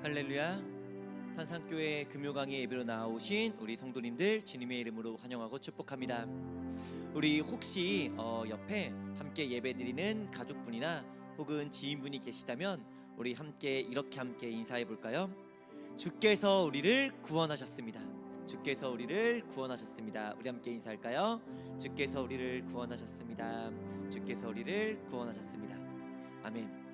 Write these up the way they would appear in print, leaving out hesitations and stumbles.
할렐루야. 산상교회 금요강의 예배로 나오신 우리 성도님들 주님의 이름으로 환영하고 축복합니다. 우리 혹시 옆에 함께 예배드리는 가족분이나 혹은 지인분이 계시다면 우리 함께 이렇게 인사해 볼까요? 주께서 우리를 구원하셨습니다. 주께서 우리를 구원하셨습니다. 우리 함께 인사할까요? 주께서 우리를 구원하셨습니다. 주께서 우리를 구원하셨습니다. 아멘.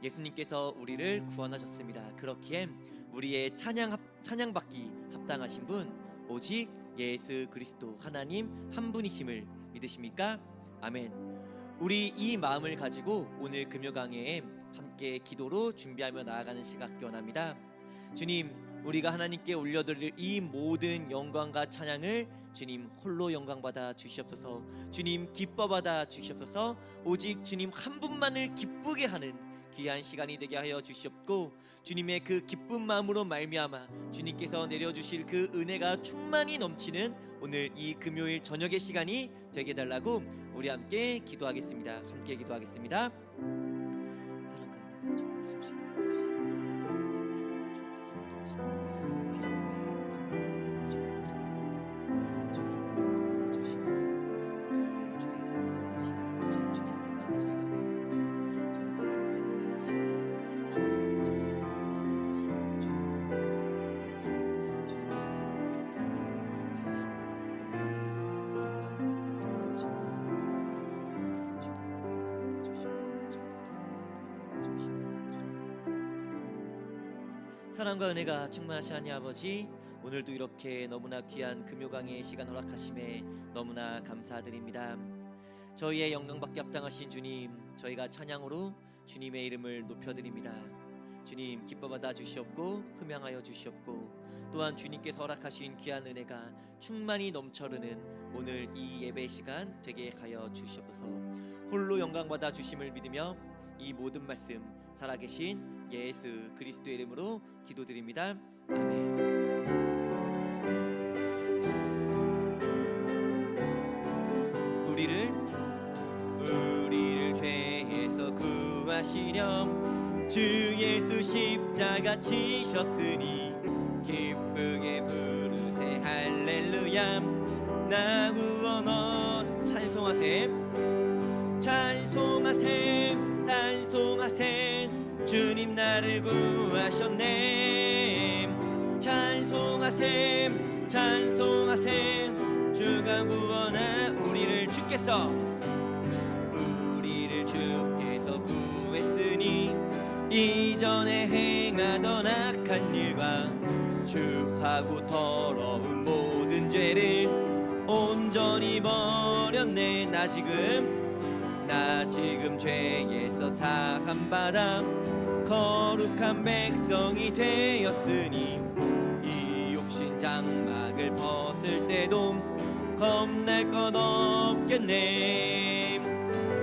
예수님께서 우리를 구원하셨습니다. 그렇기에 우리의 찬양받기 합당하신 분 오직 예수 그리스도 하나님 한 분이심을 믿으십니까? 아멘. 우리 이 마음을 가지고 오늘 금요강해에 함께 기도로 준비하며 나아가는 시각 원합니다. 주님, 우리가 하나님께 올려드릴 이 모든 영광과 찬양을 주님 홀로 영광받아 주시옵소서. 주님 기뻐받아 주시옵소서. 오직 주님 한 분만을 기쁘게 하는 귀한 시간이 되게 하여 주시옵고, 주님의 그 기쁜 마음으로 말미암아 주님께서 내려주실 그 은혜가 충만히 넘치는 오늘 이 금요일 저녁의 시간이 되게 해달라고 우리 함께 기도하겠습니다. 함께 기도하겠습니다. 사랑과 은혜가 충만하신 하나님 아버지, 오늘도 이렇게 너무나 귀한 금요강의 시간 허락하심에 너무나 감사드립니다. 저희의 영광받기 합당하신 주님, 저희가 찬양으로 주님의 이름을 높여드립니다. 주님 기뻐받아 주시옵고 흠양하여 주시옵고, 또한 주님께서 허락하신 귀한 은혜가 충만히 넘쳐흐르는 오늘 이 예배 시간 되게 하여 주시옵소서. 홀로 영광받아 주심을 믿으며 이 모든 말씀 살아계신 예수 그리스도의 이름으로 기도드립니다. 아멘. 우리를 죄에서 구하시렴 주 예수 십자가 지셨으니 기쁘게 부르세 할렐루야. 나 구원어 찬송하세 찬송하세 찬송하세 주님 나를 구하셨네. 찬송하세 찬송하세 주가 구원하 우리를 주께서 구했으니 이전에 행하던 악한 일과 주하고 더러운 모든 죄를 온전히 버렸네. 나 지금 죄에서 사함받아 거룩한 백성이 되었으니 이 육신 장막을 벗을 때도 겁날 것 없겠네.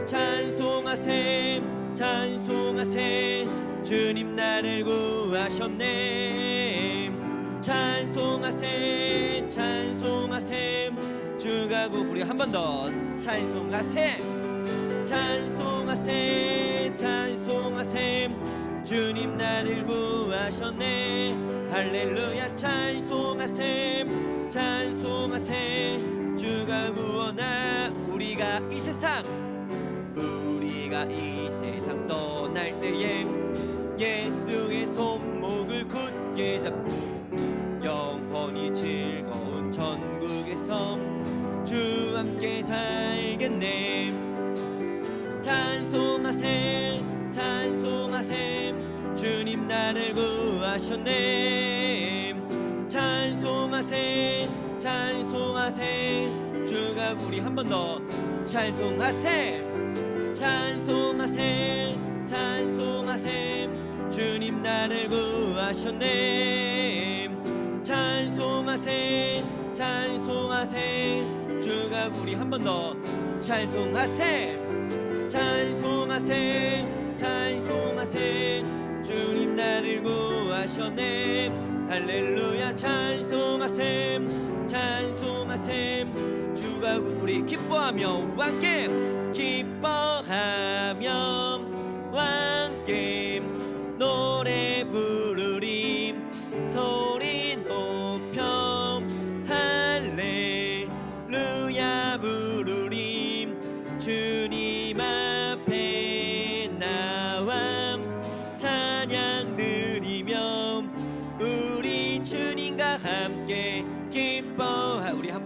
찬송하세 찬송하세 주님 나를 구하셨네. 찬송하세 찬송하세 주가 우리 한 번 더 찬송하세 찬송하세 찬송하세 주님 나를 구하셨네. 할렐루야. 찬송하세 찬송하세 주가 구원하 우리가 이 세상 떠날 때에 예수의 손목을 굳게 잡고 영원히 즐거운 천국에서 주 함께 살겠네. 찬송하세 찬송하세 주님 나를 구하셨네. 찬송하세 찬송하세 주가 우리 한 번 더 찬송하세 찬송하세 찬송하세 주님 나를 구하셨네. 찬송하세 찬송하세 주가 우리 한 번 더 찬송하세 찬송하세 찬송하세 주님 나를 구하셨네. 할렐루야. 찬송하세 찬송하세 주가 우리 기뻐하며 함께 기뻐하며 함께 노래 부르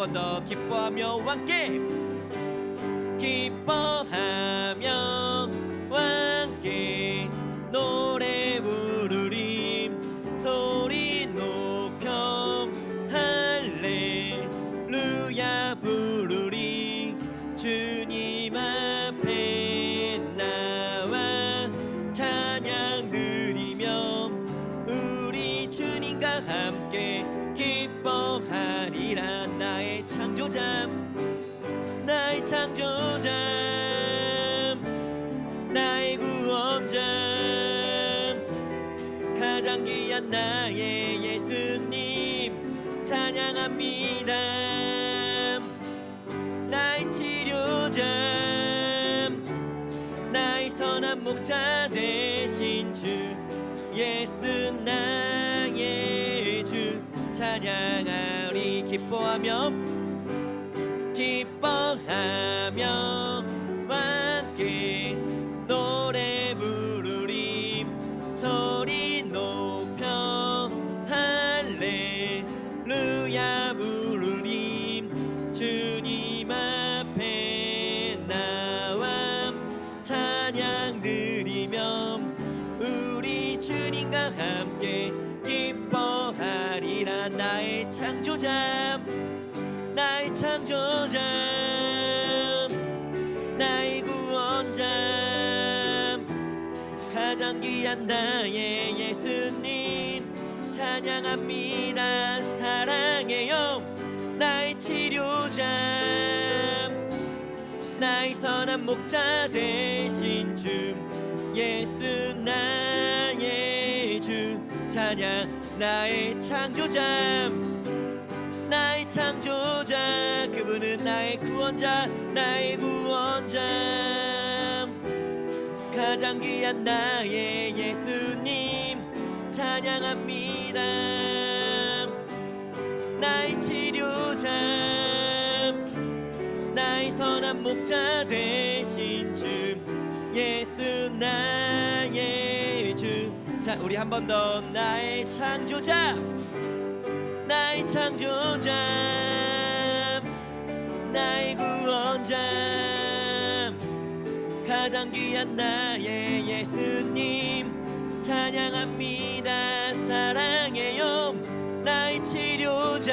번 더 기뻐하며 함께 기뻐하며 함께 노래 부르리 소리 높여 할렐루야 부르리 주님 앞에 나와 찬양 드리며 우리 주님과 함께 기뻐하리라. 나의 창조자 나의 창조자 나의 구원자 가장 귀한 나의 예수님 찬양합니다. 나의 치료자 나의 선한 목자 되신 주 예수 나의 주 찬양하리. 기뻐하며 기뻐하며 함께 노래 부르리 소리 높여 할렐루야 부르리 주님 앞에 나와 찬양 드리며 우리 주님과 함께 기뻐하리라. 나의 창조자 나의 창조자 나의 구원자 가장 귀한 나의 예수님 찬양합니다. 사랑해요 나의 치료자 나의 선한 목자 되신 주 예수 나의 주 찬양. 나의 창조자 나의 창조자 그분은 나의 구원자 나의 구원자 가장 귀한 나의 예수님 찬양합니다. 나의 치료자 나의 선한 목자 되신 주 예수 나의 주. 자 우리 한 번 더 나의 창조자 나의 창조자 나의 구원자 가장 귀한 나의 예수님 찬양합니다. 사랑해요 나의 치료자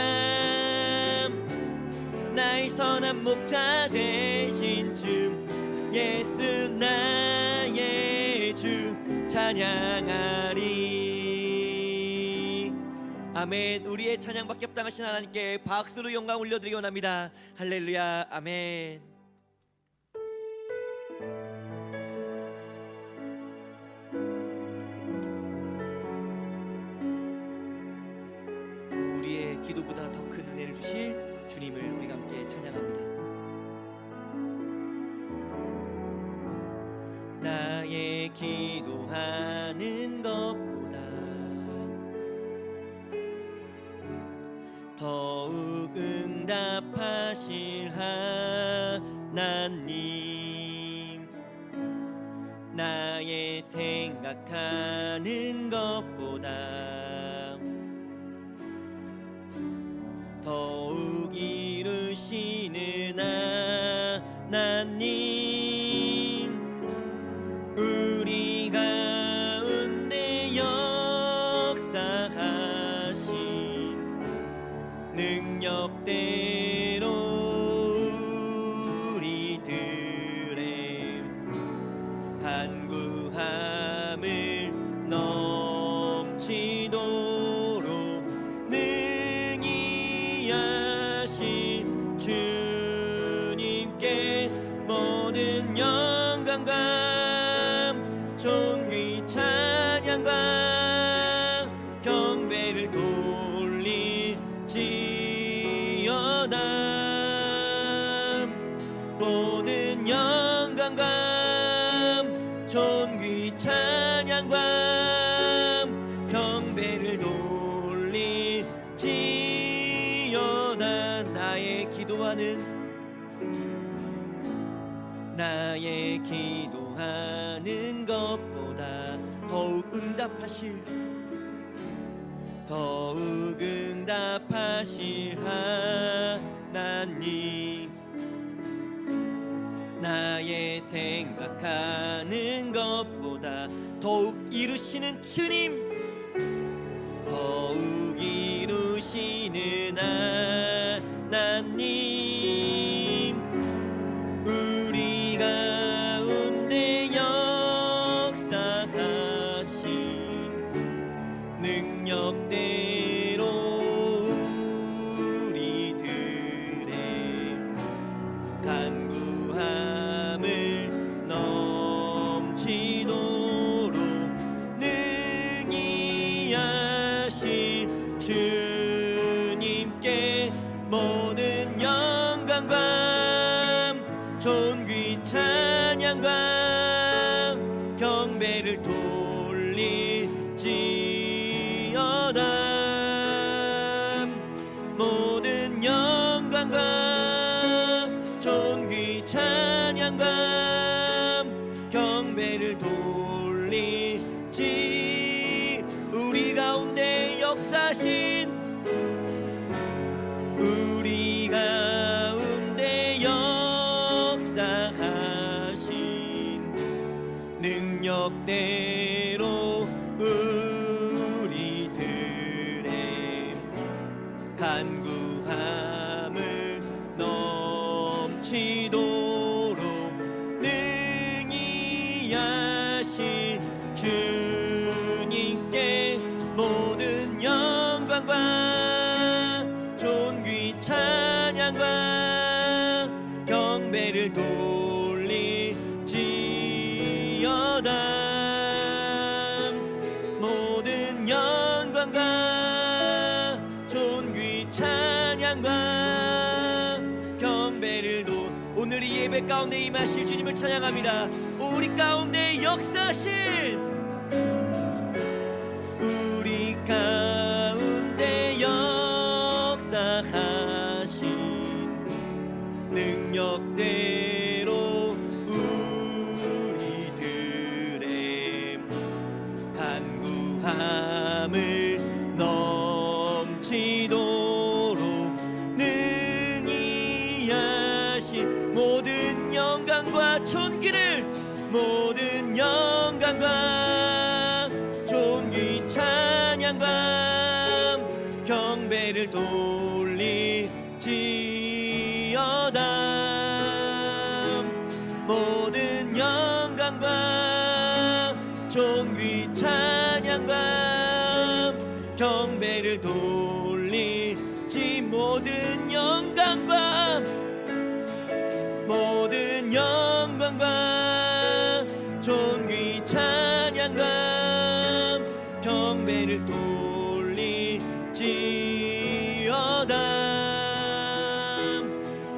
나의 선한 목자 되신 주 예수 나의 주 찬양하리. 아멘. 우리의 찬양받기 합당하신 하나님께 박수로 영광 올려드리기 원합니다. 할렐루야. 아멘. 우리의 기도보다 더 큰 은혜를 주실 주님을 우리가 함께 찬양합니다. 나의 기도하는 것보다 더욱 응답하실 하나님 나의 생각하는 것보다 더욱 이루시는 하나님 우리 가운데 역사하신 능력대로 우리들의 간구함을 넘치도록 능히 하신 주님께 모든 영광과 존귀 찬양과 경배를 돌리지어다. 모든 영광과 존귀 찬양과 경배를 돌리지어다. 나의 기도하는 것보다 더욱 응답하실 하나님 하나님, 나의 생각하는 것보다 더욱 이루시는 주님, 더욱 이루시는 하나님, 우리 가운데 역사하신 능력대로 우리들의 간구함을 넘치도록 능히 하신 주님께 모든 영광과 존귀 찬양과 경배를 돌릴지어다. 모든 영광과 존귀 찬양과 경배를 돌릴지. 우리 가운데 역사신, 우리 가운데 역사하신 능력대로 우리들의 간구함을 넘치도록 능히 하신 주님께 모든 영광과 존귀 찬양과 경배를 돌릴지어다. 모든 영광과 존귀 찬양과 경배를 오늘 이 예배 가운데 임하실 주님을 찬양합니다. 우리 가운데 역사하신, 우리 가운데 역사하신 능력대로 우리들의 간구함을 넘치도록 능히 하신 모든 영광과 존귀를, 모든 영광과 존귀 찬양과 경배를 돌릴지어다. 모든 영광과 존귀 찬양과 경배를 돌릴지. 모든 영광과, 모든 영광과 존귀 찬양과 경배를 돌릴지어다.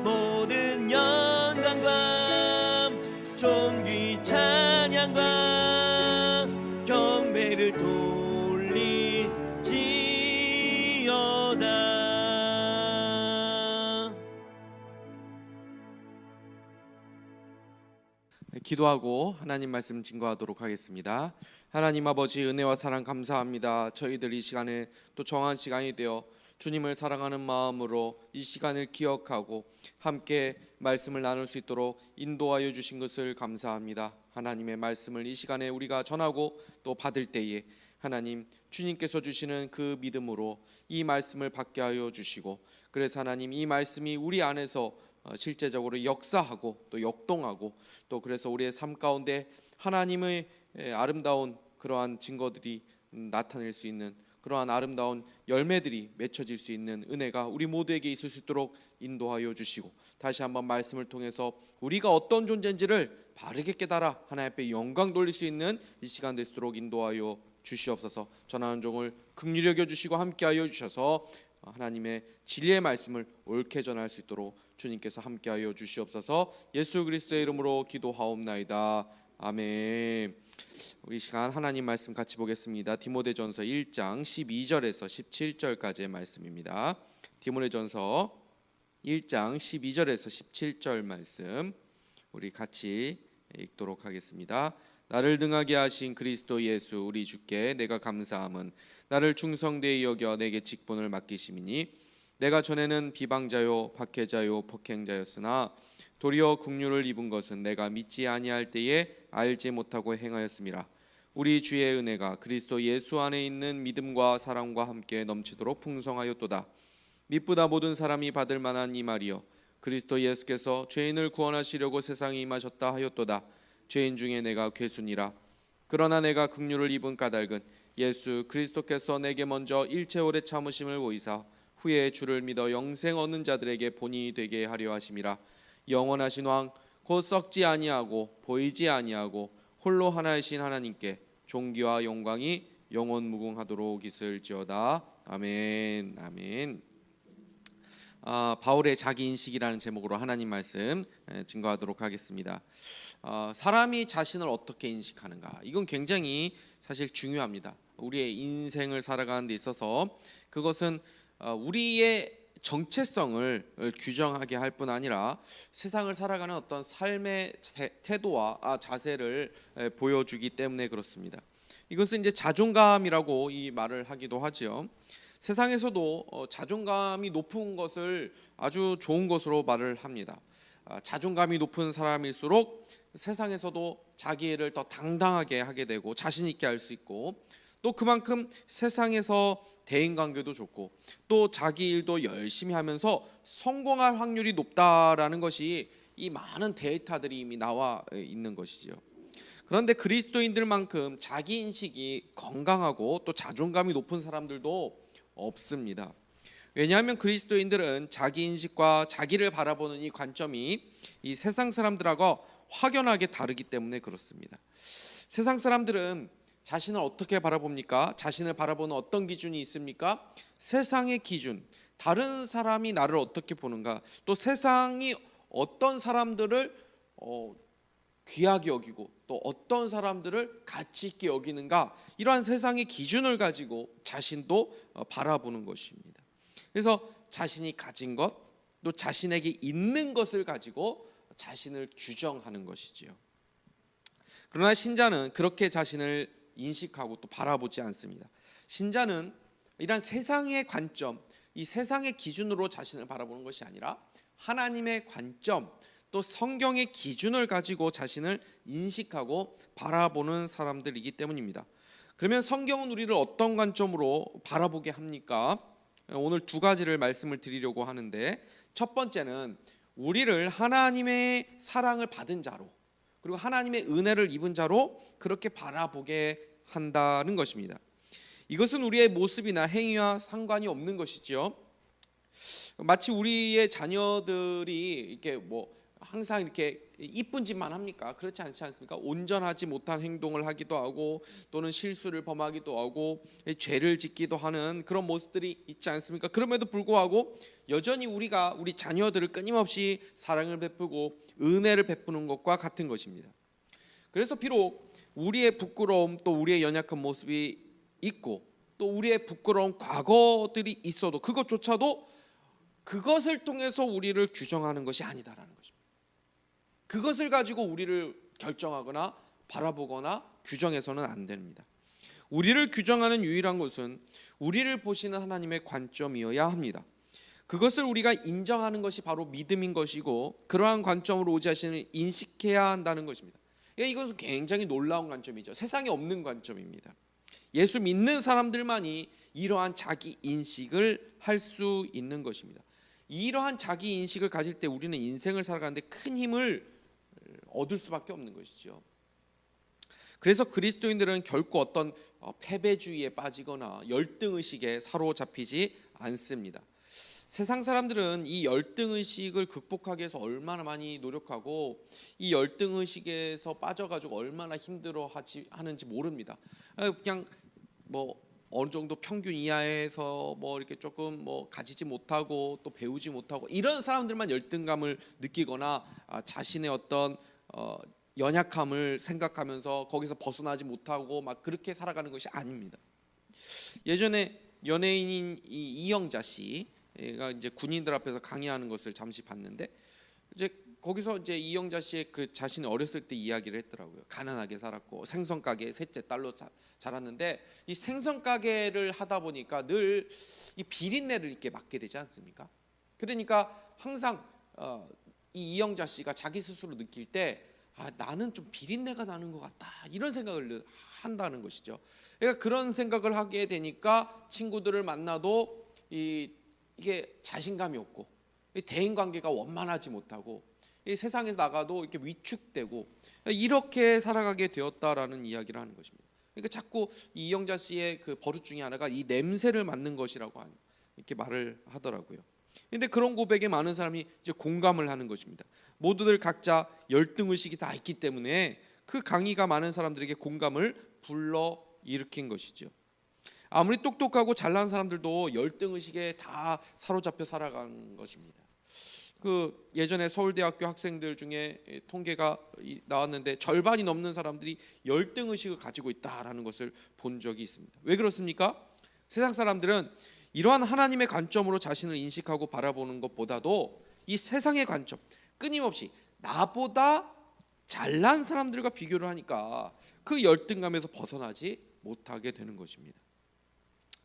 모든 영광과 존귀 찬양과 경배를 돌릴지어다. 기도하고 하나님 말씀 증거하도록 하겠습니다. 하나님 아버지, 은혜와 사랑 감사합니다. 저희들 이 시간에 또 정한 시간이 되어 주님을 사랑하는 마음으로 이 시간을 기억하고 함께 말씀을 나눌 수 있도록 인도하여 주신 것을 감사합니다. 하나님의 말씀을 이 시간에 우리가 전하고 또 받을 때에 하나님 주님께서 주시는 그 믿음으로 이 말씀을 받게 하여 주시고, 그래서 하나님 이 말씀이 우리 안에서 실제적으로 역사하고 또 역동하고, 또 그래서 우리의 삶 가운데 하나님의 아름다운 그러한 증거들이 나타낼 수 있는 그러한 아름다운 열매들이 맺혀질 수 있는 은혜가 우리 모두에게 있을 수 있도록 인도하여 주시고, 다시 한번 말씀을 통해서 우리가 어떤 존재인지를 바르게 깨달아 하나님 앞에 영광 돌릴 수 있는 이 시간 될수록 인도하여 주시옵소서. 전하는 종을 긍휼히 여겨 주시고 함께하여 주셔서 하나님의 진리의 말씀을 옳게 전할 수 있도록 주님께서 함께하여 주시옵소서. 예수 그리스도의 이름으로 기도하옵나이다. 아멘. 우리 시간 하나님 말씀 같이 보겠습니다. 디모데전서 1장 12절에서 17절까지의 말씀입니다. 디모데전서 1장 12절에서 17절 말씀 우리 같이 읽도록 하겠습니다. 나를 등하게 하신 그리스도 예수 우리 주께 내가 감사함은 나를 충성되이 여겨 내게 직분을 맡기심이니 내가 전에는 비방자요 박해자요 폭행자였으나 도리어 긍휼을 입은 것은 내가 믿지 아니할 때에 알지 못하고 행하였음이라. 우리 주의 은혜가 그리스도 예수 안에 있는 믿음과 사랑과 함께 넘치도록 풍성하였도다. 믿보다 모든 사람이 받을 만한 이 말이여, 그리스도 예수께서 죄인을 구원하시려고 세상에 임하셨다 하였도다. 죄인 중에 내가 괴순이라. 그러나 내가 긍휼을 입은 까닭은 예수 그리스도께서 내게 먼저 일체 오래 참으심을 보이사 후에 주를 믿어 영생 얻는 자들에게 본이 되게 하려 하심이라. 영원하신 왕 곧 썩지 아니하고 보이지 아니하고 홀로 하나이신 하나님께 존귀와 영광이 영원 무궁하도록 있을지어다. 아멘. 아멘. 바울의 자기 인식이라는 제목으로 하나님 말씀 증거하도록 하겠습니다. 사람이 자신을 어떻게 인식하는가, 이건 굉장히 사실 중요합니다. 우리의 인생을 살아가는 데 있어서 그것은 우리의 정체성을 규정하게 할 뿐 아니라 세상을 살아가는 어떤 삶의 태도와 자세를 보여주기 때문에 그렇습니다. 이것은 이제 자존감이라고 이 말을 하기도 하지요. 세상에서도 자존감이 높은 것을 아주 좋은 것으로 말을 합니다. 자존감이 높은 사람일수록 세상에서도 자기 일을 더 당당하게 하게 되고 자신 있게 할 수 있고, 또 그만큼 세상에서 대인관계도 좋고 또 자기 일도 열심히 하면서 성공할 확률이 높다라는 것이 이 많은 데이터들이 이미 나와 있는 것이죠. 그런데 그리스도인들만큼 자기 인식이 건강하고 또 자존감이 높은 사람들도 없습니다. 왜냐하면 그리스도인들은 자기 인식과 자기를 바라보는 이 관점이 이 세상 사람들하고 확연하게 다르기 때문에 그렇습니다. 세상 사람들은 자신을 어떻게 바라봅니까? 자신을 바라보는 어떤 기준이 있습니까? 세상의 기준, 다른 사람이 나를 어떻게 보는가, 또 세상이 어떤 사람들을 귀하게 여기고 또 어떤 사람들을 가치 있게 여기는가, 이러한 세상의 기준을 가지고 자신도 바라보는 것입니다. 그래서 자신이 가진 것, 또 자신에게 있는 것을 가지고 자신을 규정하는 것이지요. 그러나 신자는 그렇게 자신을 인식하고 또 바라보지 않습니다. 신자는 이런 세상의 관점, 이 세상의 기준으로 자신을 바라보는 것이 아니라 하나님의 관점, 또 성경의 기준을 가지고 자신을 인식하고 바라보는 사람들이기 때문입니다. 그러면 성경은 우리를 어떤 관점으로 바라보게 합니까? 오늘 두 가지를 말씀을 드리려고 하는데, 첫 번째는 우리를 하나님의 사랑을 받은 자로, 그리고 하나님의 은혜를 입은 자로 그렇게 바라보게 한다는 것입니다. 이것은 우리의 모습이나 행위와 상관이 없는 것이지요. 마치 우리의 자녀들이 이렇게 항상 이렇게 이쁜 짓만 합니까? 그렇지 않지 않습니까? 온전하지 못한 행동을 하기도 하고 또는 실수를 범하기도 하고 죄를 짓기도 하는 그런 모습들이 있지 않습니까? 그럼에도 불구하고 여전히 우리가 우리 자녀들을 끊임없이 사랑을 베푸고 은혜를 베푸는 것과 같은 것입니다. 그래서 비록 우리의 부끄러움, 또 우리의 연약한 모습이 있고 또 우리의 부끄러운 과거들이 있어도 그것조차도 그것을 통해서 우리를 규정하는 것이 아니다라는 것입니다. 그것을 가지고 우리를 결정하거나 바라보거나 규정해서는 안 됩니다. 우리를 규정하는 유일한 것은 우리를 보시는 하나님의 관점이어야 합니다. 그것을 우리가 인정하는 것이 바로 믿음인 것이고, 그러한 관점으로 오직 자신을 인식해야 한다는 것입니다. 이것은 굉장히 놀라운 관점이죠. 세상에 없는 관점입니다. 예수 믿는 사람들만이 이러한 자기 인식을 할 수 있는 것입니다. 이러한 자기 인식을 가질 때 우리는 인생을 살아가는데 큰 힘을 얻을 수밖에 없는 것이죠. 그래서 그리스도인들은 결코 어떤 패배주의에 빠지거나 열등의식에 사로잡히지 않습니다. 세상 사람들은 이 열등의식을 극복하기 위해서 얼마나 많이 노력하고 이 열등의식에서 빠져가지고 얼마나 힘들어하는지 모릅니다. 그냥 어느 정도 평균 이하에서 이렇게 조금 가지지 못하고 또 배우지 못하고 이런 사람들만 열등감을 느끼거나 자신의 어떤 연약함을 생각하면서 거기서 벗어나지 못하고 막 그렇게 살아가는 것이 아닙니다. 예전에 연예인인 이영자 씨가 이제 군인들 앞에서 강의하는 것을 잠시 봤는데, 이제 거기서 이제 이영자 씨의 그 자신이 어렸을 때 이야기를 했더라고요. 가난하게 살았고 생선 가게 셋째 딸로 자랐는데 이 생선 가게를 하다 보니까 늘 이 비린내를 이렇게 맡게 되지 않습니까? 그러니까 항상 이 이영자 씨가 자기 스스로 느낄 때 나는 좀 비린내가 나는 것 같다 이런 생각을 한다는 것이죠. 그러니까 그런 생각을 하게 되니까 친구들을 만나도 이게 자신감이 없고 대인 관계가 원만하지 못하고 이 세상에서 나가도 이렇게 위축되고 이렇게 살아가게 되었다라는 이야기를 하는 것입니다. 그러니까 자꾸 이영자 씨의 그 버릇 중에 하나가 이 냄새를 맡는 것이라고 이렇게 말을 하더라고요. 근데 그런 고백에 많은 사람이 이제 공감을 하는 것입니다. 모두들 각자 열등 의식이 다 있기 때문에 그 강의가 많은 사람들에게 공감을 불러 일으킨 것이죠. 아무리 똑똑하고 잘난 사람들도 열등 의식에 다 사로잡혀 살아가는 것입니다. 그 예전에 서울대학교 학생들 중에 통계가 나왔는데 절반이 넘는 사람들이 열등 의식을 가지고 있다라는 것을 본 적이 있습니다. 왜 그렇습니까? 세상 사람들은 이러한 하나님의 관점으로 자신을 인식하고 바라보는 것보다도 이 세상의 관점, 끊임없이 나보다 잘난 사람들과 비교를 하니까 그 열등감에서 벗어나지 못하게 되는 것입니다.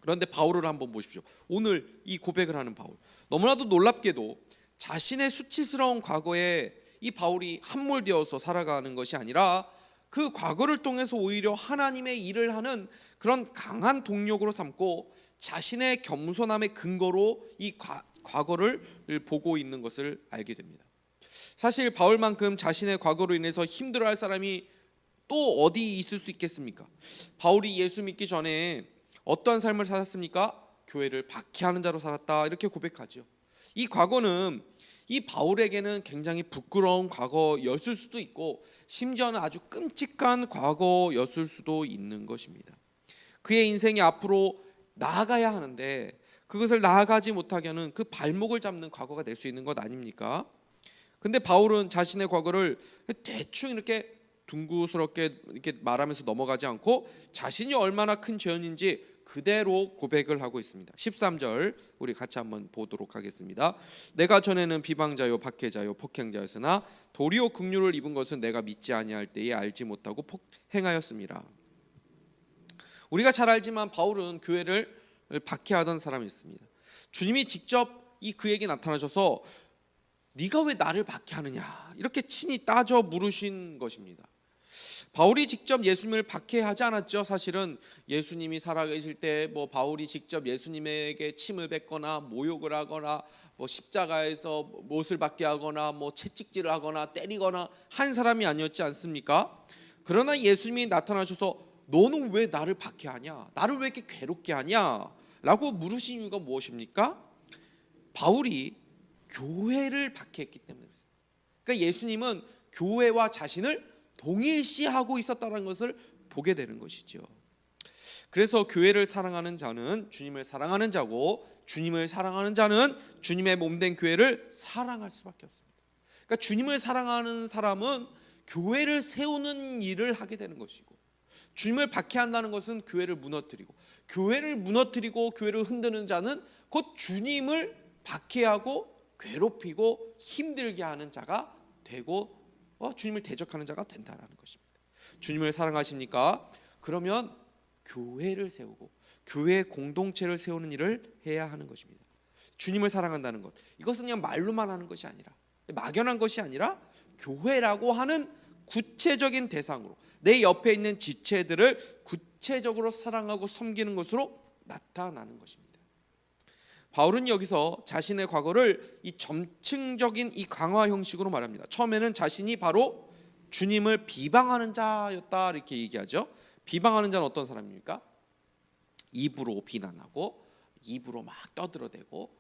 그런데 바울을 한번 보십시오. 오늘 이 고백을 하는 바울, 너무나도 놀랍게도 자신의 수치스러운 과거에 이 바울이 함몰되어서 살아가는 것이 아니라 그 과거를 통해서 오히려 하나님의 일을 하는 그런 강한 동력으로 삼고 자신의 겸손함의 근거로 이 과거를 보고 있는 것을 알게 됩니다. 사실 바울만큼 자신의 과거로 인해서 힘들어할 사람이 또 어디 있을 수 있겠습니까? 바울이 예수 믿기 전에 어떠한 삶을 살았습니까? 교회를 박해하는 자로 살았다 이렇게 고백하죠. 이 과거는 이 바울에게는 굉장히 부끄러운 과거였을 수도 있고 심지어는 아주 끔찍한 과거였을 수도 있는 것입니다. 그의 인생이 앞으로 나아가야 하는데 그것을 나아가지 못하게 하는 그 발목을 잡는 과거가 될 수 있는 것 아닙니까? 근데 바울은 자신의 과거를 대충 이렇게 둥구스럽게 이렇게 말하면서 넘어가지 않고 자신이 얼마나 큰 죄인인지 그대로 고백을 하고 있습니다. 13절 우리 같이 한번 보도록 하겠습니다. 내가 전에는 비방자요 박해자요 폭행자였으나 도리어 긍휼을 입은 것은 내가 믿지 아니할 때에 알지 못하고 폭행하였습니다. 우리가 잘 알지만 바울은 교회를 박해하던 사람이었습니다. 주님이 직접 그에게 나타나셔서 네가 왜 나를 박해하느냐 이렇게 친히 따져 물으신 것입니다. 바울이 직접 예수님을 박해하지 않았죠. 사실은 예수님이 살아계실 때 바울이 직접 예수님에게 침을 뱉거나 모욕을 하거나 십자가에서 못을 받게 하거나 채찍질을 하거나 때리거나 한 사람이 아니었지 않습니까? 그러나 예수님이 나타나셔서 너는 왜 나를 박해하냐? 나를 왜 이렇게 괴롭게 하냐? 라고 물으신 이유가 무엇입니까? 바울이 교회를 박해했기 때문에 그렇습니다. 그러니까 예수님은 교회와 자신을 동일시하고 있었다는 것을 보게 되는 것이죠. 그래서 교회를 사랑하는 자는 주님을 사랑하는 자고 주님을 사랑하는 자는 주님의 몸된 교회를 사랑할 수밖에 없습니다. 그러니까 주님을 사랑하는 사람은 교회를 세우는 일을 하게 되는 것이고 주님을 박해한다는 것은 교회를 무너뜨리고 교회를 흔드는 자는 곧 주님을 박해하고 괴롭히고 힘들게 하는 자가 되고 주님을 대적하는 자가 된다는 것입니다. 주님을 사랑하십니까? 그러면 교회를 세우고 교회 공동체를 세우는 일을 해야 하는 것입니다. 주님을 사랑한다는 것, 이것은 그냥 말로만 하는 것이 아니라 막연한 것이 아니라 교회라고 하는 구체적인 대상으로 내 옆에 있는 지체들을 구체적으로 사랑하고 섬기는 것으로 나타나는 것입니다. 바울은 여기서 자신의 과거를 이 점층적인 이 강화 형식으로 말합니다. 처음에는 자신이 바로 주님을 비방하는 자였다 이렇게 얘기하죠. 비방하는 자는 어떤 사람입니까? 입으로 비난하고 입으로 막 떠들어대고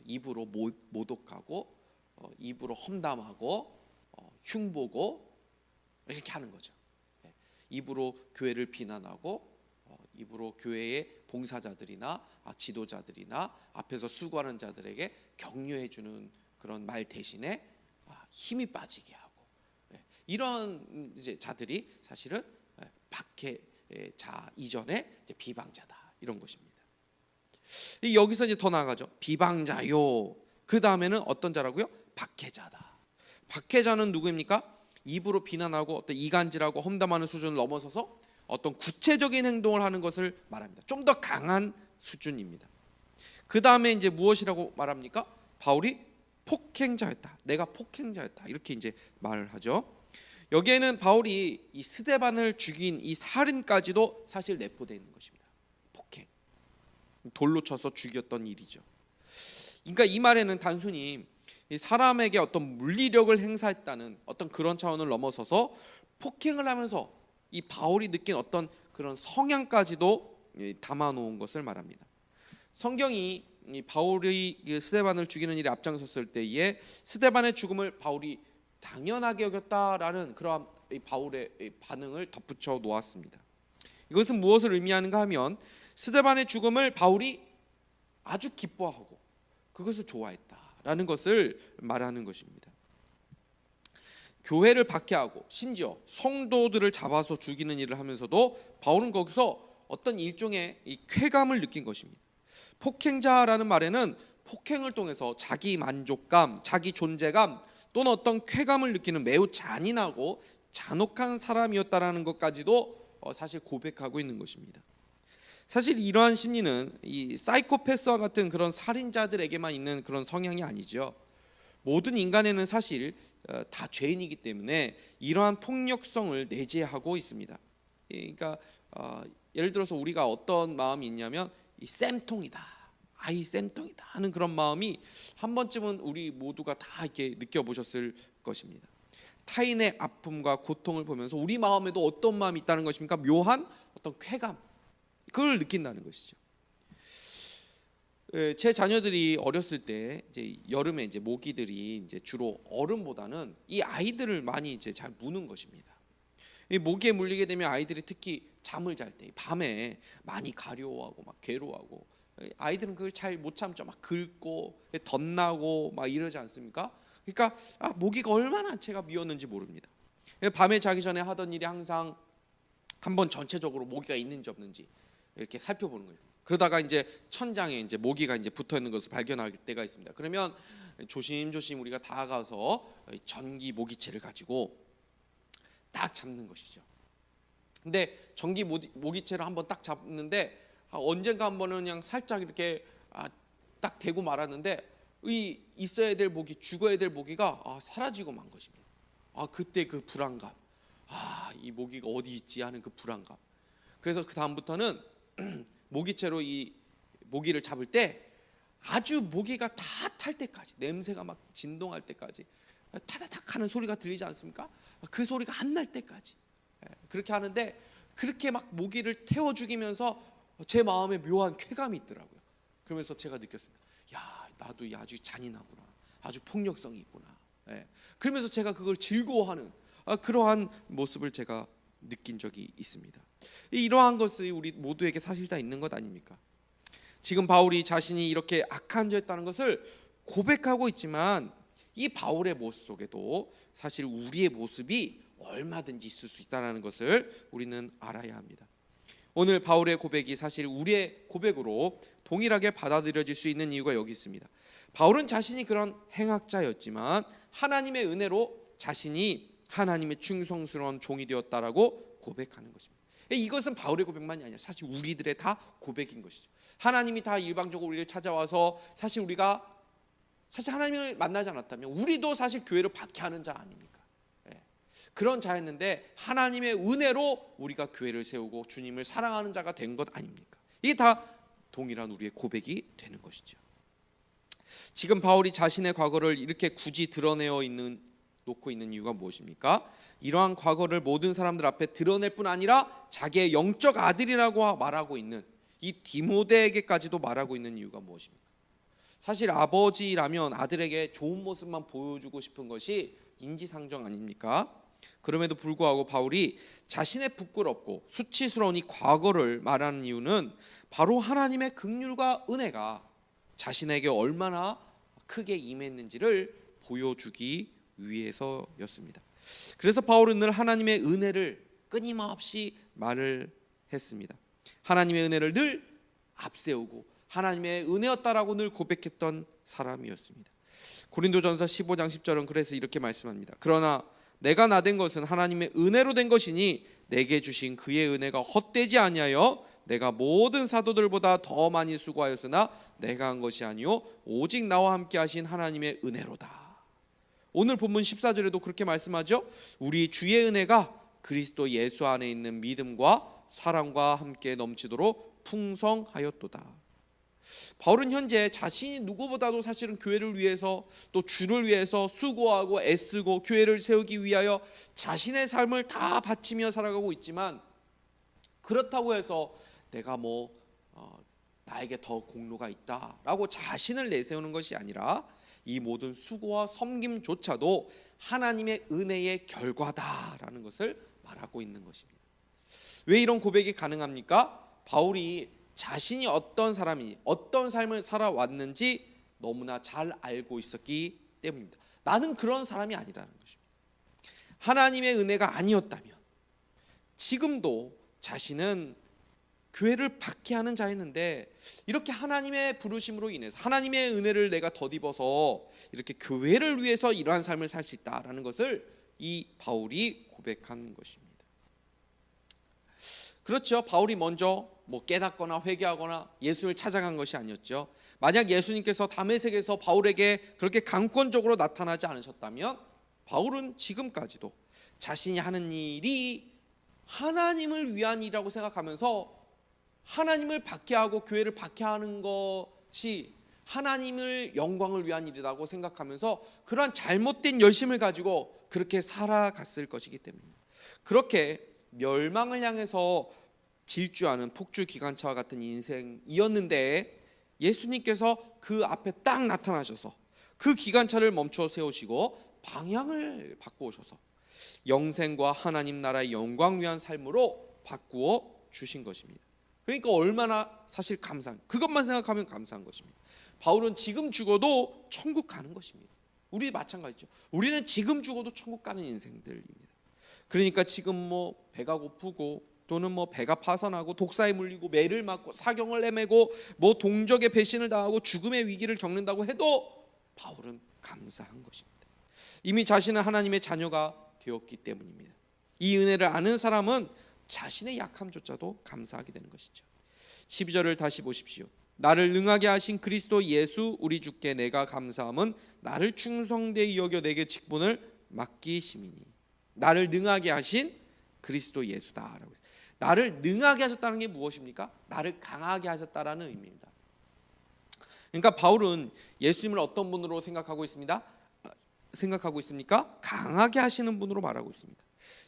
입으로 모독하고 입으로 험담하고 흉보고 이렇게 하는 거죠. 입으로 교회를 비난하고 입으로 교회의 봉사자들이나 지도자들이나 앞에서 수고하는 자들에게 격려해 주는 그런 말 대신에 힘이 빠지게 하고 이런 이제 자들이 사실은 박해자 이전에 이제 비방자다 이런 것입니다. 여기서 이제 더 나아가죠. 비방자요. 그 다음에는 어떤 자라고요? 박해자다. 박해자는 누구입니까? 입으로 비난하고 어떤 이간질하고 험담하는 수준을 넘어서서 어떤 구체적인 행동을 하는 것을 말합니다. 좀 더 강한 수준입니다. 그 다음에 이제 무엇이라고 말합니까? 바울이 폭행자였다. 내가 폭행자였다. 이렇게 이제 말을 하죠. 여기에는 바울이 이 스데반을 죽인 이 살인까지도 사실 내포되어 있는 것입니다. 폭행, 돌로 쳐서 죽였던 일이죠. 그러니까 이 말에는 단순히 이 사람에게 어떤 물리력을 행사했다는 어떤 그런 차원을 넘어서서 폭행을 하면서 이 바울이 느낀 어떤 그런 성향까지도 담아놓은 것을 말합니다. 성경이 이 바울이 스데반을 죽이는 일에 앞장섰을 때에 스데반의 죽음을 바울이 당연하게 여겼다라는 그러한 바울의 반응을 덧붙여 놓았습니다. 이것은 무엇을 의미하는가 하면 스데반의 죽음을 바울이 아주 기뻐하고 그것을 좋아했다라는 것을 말하는 것입니다. 교회를 박해하고 심지어 성도들을 잡아서 죽이는 일을 하면서도 바울은 거기서 어떤 일종의 이 쾌감을 느낀 것입니다. 폭행자라는 말에는 폭행을 통해서 자기 만족감, 자기 존재감 또는 어떤 쾌감을 느끼는 매우 잔인하고 잔혹한 사람이었다라는 것까지도 사실 고백하고 있는 것입니다. 사실 이러한 심리는 이 사이코패스와 같은 그런 살인자들에게만 있는 그런 성향이 아니죠. 모든 인간에는 사실 다 죄인이기 때문에 이러한 폭력성을 내재하고 있습니다. 그러니까 예를 들어서 우리가 어떤 마음이 있냐면 이 쌤통이다, 아이 쌤통이다 하는 그런 마음이 한 번쯤은 우리 모두가 다 이렇게 느껴보셨을 것입니다. 타인의 아픔과 고통을 보면서 우리 마음에도 어떤 마음이 있다는 것입니까? 묘한 어떤 쾌감, 그걸 느낀다는 것이죠. 제 자녀들이 어렸을 때 이제 여름에 이제 모기들이 이제 주로 어른보다는 이 아이들을 많이 이제 잘 무는 것입니다. 이 모기에 물리게 되면 아이들이 특히 잠을 잘 때 밤에 많이 가려워하고 막 괴로워하고 아이들은 그걸 잘 못 참죠. 막 긁고 덧나고 막 이러지 않습니까? 그러니까 모기가 얼마나 제가 미웠는지 모릅니다. 밤에 자기 전에 하던 일이 항상 한번 전체적으로 모기가 있는지 없는지 이렇게 살펴보는 거예요. 그러다가 이제 천장에 이제 모기가 이제 붙어 있는 것을 발견할 때가 있습니다. 그러면 조심조심 우리가 다가가서 전기 모기채를 가지고 딱 잡는 것이죠. 근데 전기 모기채를 한번 딱 잡는데 언젠가 한번은 그냥 살짝 이렇게 딱 대고 말았는데 이 있어야 될 모기, 죽어야 될 모기가 사라지고 만 것입니다. 그때 그 불안감, 이 모기가 어디 있지 하는 그 불안감. 그래서 그 다음부터는 모기채로 이 모기를 잡을 때 아주 모기가 다 탈 때까지, 냄새가 막 진동할 때까지, 타다닥 하는 소리가 들리지 않습니까? 그 소리가 안 날 때까지 그렇게 하는데, 그렇게 막 모기를 태워 죽이면서 제 마음에 묘한 쾌감이 있더라고요. 그러면서 제가 느꼈습니다. 야, 나도 아주 잔인하구나, 아주 폭력성이 있구나. 그러면서 제가 그걸 즐거워하는 그러한 모습을 제가 느낀 적이 있습니다. 이러한 것이 우리 모두에게 사실 다 있는 것 아닙니까? 지금 바울이 자신이 이렇게 악한 자였다는 것을 고백하고 있지만 이 바울의 모습 속에도 사실 우리의 모습이 얼마든지 있을 수 있다는 것을 우리는 알아야 합니다. 오늘 바울의 고백이 사실 우리의 고백으로 동일하게 받아들여질 수 있는 이유가 여기 있습니다. 바울은 자신이 그런 행악자였지만 하나님의 은혜로 자신이 하나님의 충성스러운 종이 되었다라고 고백하는 것입니다. 이것은 바울의 고백만이 아니라 사실 우리들의 다 고백인 것이죠. 하나님이 다 일방적으로 우리를 찾아와서 사실 우리가 하나님을 만나지 않았다면 우리도 사실 교회를 박해하는 자 아닙니까? 그런 자였는데 하나님의 은혜로 우리가 교회를 세우고 주님을 사랑하는 자가 된 것 아닙니까? 이게 다 동일한 우리의 고백이 되는 것이죠. 지금 바울이 자신의 과거를 이렇게 굳이 놓고 있는 이유가 무엇입니까? 이러한 과거를 모든 사람들 앞에 드러낼 뿐 아니라 자기의 영적 아들이라고 말하고 있는 이 디모데에게까지도 말하고 있는 이유가 무엇입니까? 사실 아버지라면 아들에게 좋은 모습만 보여주고 싶은 것이 인지상정 아닙니까? 그럼에도 불구하고 바울이 자신의 부끄럽고 수치스러운 이 과거를 말하는 이유는 바로 하나님의 긍휼과 은혜가 자신에게 얼마나 크게 임했는지를 보여주기 위해서였습니다. 그래서 바울은 늘 하나님의 은혜를 끊임없이 말을 했습니다. 하나님의 은혜를 늘 앞세우고 하나님의 은혜였다라고 늘 고백했던 사람이었습니다. 고린도전서 15장 10절은 그래서 이렇게 말씀합니다. 그러나 내가 나된 것은 하나님의 은혜로 된 것이니 내게 주신 그의 은혜가 헛되지 아니하여 내가 모든 사도들보다 더 많이 수고하였으나 내가 한 것이 아니요 오직 나와 함께 하신 하나님의 은혜로다. 오늘 본문 14절에도 그렇게 말씀하죠. 우리 주의 은혜가 그리스도 예수 안에 있는 믿음과 사랑과 함께 넘치도록 풍성하였도다. 바울은 현재 자신이 누구보다도 사실은 교회를 위해서 또 주를 위해서 수고하고 애쓰고 교회를 세우기 위하여 자신의 삶을 다 바치며 살아가고 있지만, 그렇다고 해서 내가 나에게 더 공로가 있다라고 자신을 내세우는 것이 아니라 이 모든 수고와 섬김조차도 하나님의 은혜의 결과다라는 것을 말하고 있는 것입니다. 왜 이런 고백이 가능합니까? 바울이 자신이 어떤 사람이 어떤 삶을 살아왔는지 너무나 잘 알고 있었기 때문입니다. 나는 그런 사람이 아니라는 것입니다. 하나님의 은혜가 아니었다면 지금도 자신은 교회를 박해하는 자였는데, 이렇게 하나님의 부르심으로 인해서 하나님의 은혜를 내가 덧입어서 이렇게 교회를 위해서 이러한 삶을 살 수 있다라는 것을 이 바울이 고백한 것입니다. 그렇죠. 바울이 먼저 깨닫거나 회개하거나 예수를 찾아간 것이 아니었죠. 만약 예수님께서 다메섹에서 바울에게 그렇게 강권적으로 나타나지 않으셨다면 바울은 지금까지도 자신이 하는 일이 하나님을 위한 일이라고 생각하면서 하나님을 박해하고 교회를 박해하는 것이 하나님을 영광을 위한 일이라고 생각하면서 그러한 잘못된 열심을 가지고 그렇게 살아갔을 것이기 때문입니다. 그렇게 멸망을 향해서 질주하는 폭주 기관차와 같은 인생이었는데 예수님께서 그 앞에 딱 나타나셔서 그 기관차를 멈춰 세우시고 방향을 바꾸어셔서 영생과 하나님 나라의 영광 위한 삶으로 바꾸어 주신 것입니다. 그러니까 얼마나 사실 감사한, 그것만 생각하면 감사한 것입니다. 바울은 지금 죽어도 천국 가는 것입니다. 우리 마찬가지죠. 우리는 지금 죽어도 천국 가는 인생들입니다. 그러니까 지금 배가 고프고 또는 배가 파선하고 독사에 물리고 매를 맞고 사경을 헤매고 동족의 배신을 당하고 죽음의 위기를 겪는다고 해도 바울은 감사한 것입니다. 이미 자신은 하나님의 자녀가 되었기 때문입니다. 이 은혜를 아는 사람은 자신의 약함조차도 감사하게 되는 것이죠. 12절을 다시 보십시오. 나를 능하게 하신 그리스도 예수 우리 주께 내가 감사함은 나를 충성되이 여겨 내게 직분을 맡기심이니. 나를 능하게 하신 그리스도 예수다라고. 나를 능하게 하셨다는 게 무엇입니까? 나를 강하게 하셨다라는 의미입니다. 그러니까 바울은 예수님을 어떤 분으로 생각하고 있습니까? 강하게 하시는 분으로 말하고 있습니다.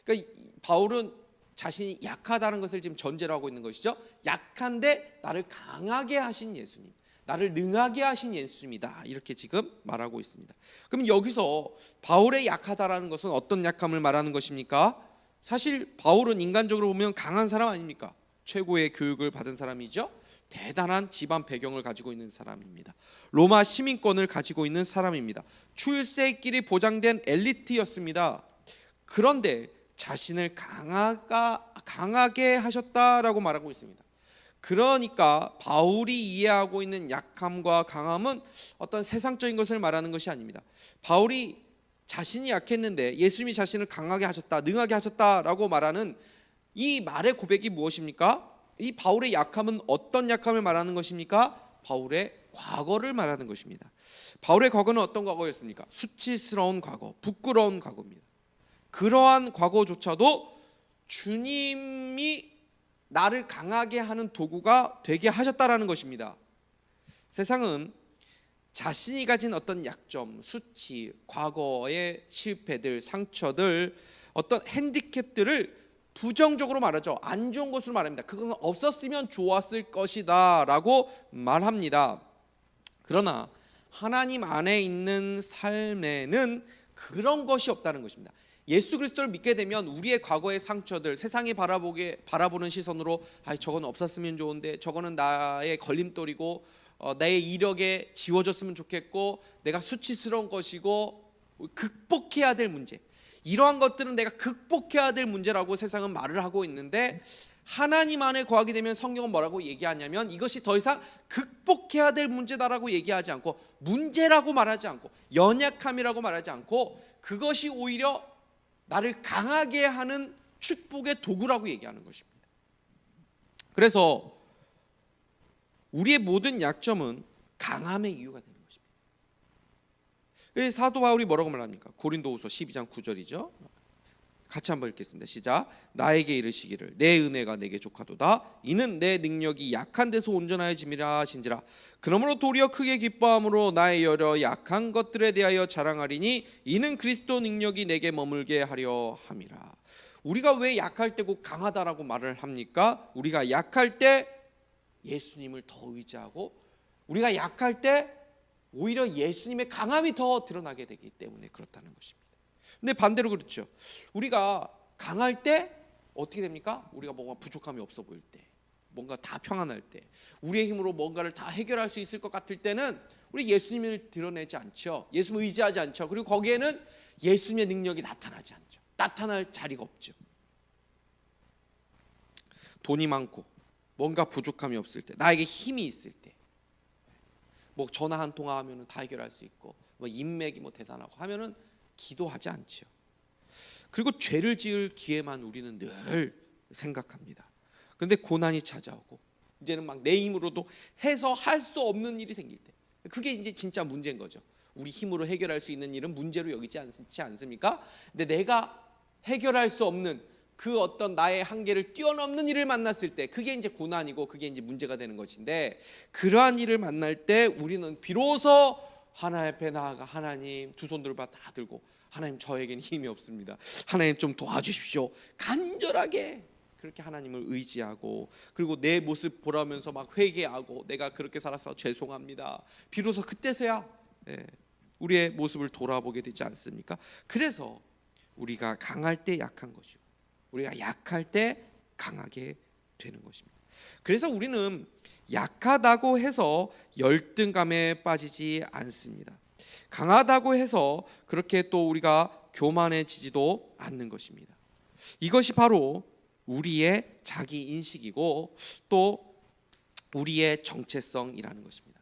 그러니까 바울은 자신이 약하다는 것을 지금 전제로 하고 있는 것이죠. 약한데 나를 강하게 하신 예수님, 나를 능하게 하신 예수님이다, 이렇게 지금 말하고 있습니다. 그럼 여기서 바울의 약하다라는 것은 어떤 약함을 말하는 것입니까? 사실 바울은 인간적으로 보면 강한 사람 아닙니까? 최고의 교육을 받은 사람이죠. 대단한 집안 배경을 가지고 있는 사람입니다. 로마 시민권을 가지고 있는 사람입니다. 출세길이 보장된 엘리트였습니다. 그런데 자신을 강하게 하셨다라고 말하고 있습니다. 그러니까 바울이 이해하고 있는 약함과 강함은 어떤 세상적인 것을 말하는 것이 아닙니다. 바울이 자신이 약했는데 예수님이 자신을 강하게 하셨다, 능하게 하셨다라고 말하는 이 말의 고백이 무엇입니까? 이 바울의 약함은 어떤 약함을 말하는 것입니까? 바울의 과거를 말하는 것입니다. 바울의 과거는 어떤 과거였습니까? 수치스러운 과거, 부끄러운 과거입니다. 그러한 과거조차도 주님이 나를 강하게 하는 도구가 되게 하셨다라는 것입니다. 세상은 자신이 가진 어떤 약점, 수치, 과거의 실패들, 상처들, 어떤 핸디캡들을 부정적으로 말하죠. 안 좋은 것으로 말합니다. 그것은 없었으면 좋았을 것이다 라고 말합니다. 그러나 하나님 안에 있는 삶에는 그런 것이 없다는 것입니다. 예수 그리스도를 믿게 되면 우리의 과거의 상처들, 세상이 바라보는 시선으로 저건 없었으면 좋은데, 저거는 나의 걸림돌이고 내 이력에 지워졌으면 좋겠고, 내가 수치스러운 것이고 극복해야 될 문제, 이러한 것들은 내가 극복해야 될 문제라고 세상은 말을 하고 있는데, 하나님 안에 거하게 되면 성경은 뭐라고 얘기하냐면 이것이 더 이상 극복해야 될 문제다라고 얘기하지 않고, 문제라고 말하지 않고, 연약함이라고 말하지 않고, 그것이 오히려 나를 강하게 하는 축복의 도구라고 얘기하는 것입니다. 그래서 우리의 모든 약점은 강함의 이유가 되는 것입니다. 사도 바울이 뭐라고 말합니까? 고린도후서 12장 9절이죠. 같이 한번 읽겠습니다. 시작. 나에게 이르시기를 내 은혜가 내게 족하도다. 이는 내 능력이 약한 데서 온전하여짐이라 하신지라. 그러므로 도리어 크게 기뻐함으로 나의 여러 약한 것들에 대하여 자랑하리니 이는 그리스도 능력이 내게 머물게 하려 함이라. 우리가 왜 약할 때 꼭 강하다라고 말을 합니까? 우리가 약할 때 예수님을 더 의지하고, 우리가 약할 때 오히려 예수님의 강함이 더 드러나게 되기 때문에 그렇다는 것입니다. 근데 반대로 그렇죠. 우리가 강할 때 어떻게 됩니까? 우리가 뭔가 부족함이 없어 보일 때, 뭔가 다 평안할 때, 우리의 힘으로 뭔가를 다 해결할 수 있을 것 같을 때는 우리 예수님을 드러내지 않죠. 예수님을 의지하지 않죠. 그리고 거기에는 예수님의 능력이 나타나지 않죠. 나타날 자리가 없죠. 돈이 많고 뭔가 부족함이 없을 때, 나에게 힘이 있을 때, 뭐 전화 한 통화 하면은 다 해결할 수 있고, 뭐 인맥이 뭐 대단하고 하면은 기도하지 않지요. 그리고 죄를 지을 기회만 우리는 늘 생각합니다. 그런데 고난이 찾아오고 이제는 막 내 힘으로도 해서 할 수 없는 일이 생길 때, 그게 이제 진짜 문제인 거죠. 우리 힘으로 해결할 수 있는 일은 문제로 여기지 않지 않습니까? 근데 내가 해결할 수 없는 그 어떤 나의 한계를 뛰어넘는 일을 만났을 때, 그게 이제 고난이고 그게 이제 문제가 되는 것인데, 그러한 일을 만날 때 우리는 비로소 하나님 앞에 나아가, 하나님 두 손 들고 다 들고, 하나님 저에겐 힘이 없습니다. 하나님 좀 도와주십시오. 간절하게 그렇게 하나님을 의지하고, 그리고 내 모습 보라면서 막 회개하고, 내가 그렇게 살아서 죄송합니다. 비로소 그때서야 우리의 모습을 돌아보게 되지 않습니까? 그래서 우리가 강할 때 약한 것이고, 우리가 약할 때 강하게 되는 것입니다. 그래서 우리는 약하다고 해서 열등감에 빠지지 않습니다. 강하다고 해서 그렇게 또 우리가 교만해지지도 않는 것입니다. 이것이 바로 우리의 자기 인식이고 또 우리의 정체성이라는 것입니다.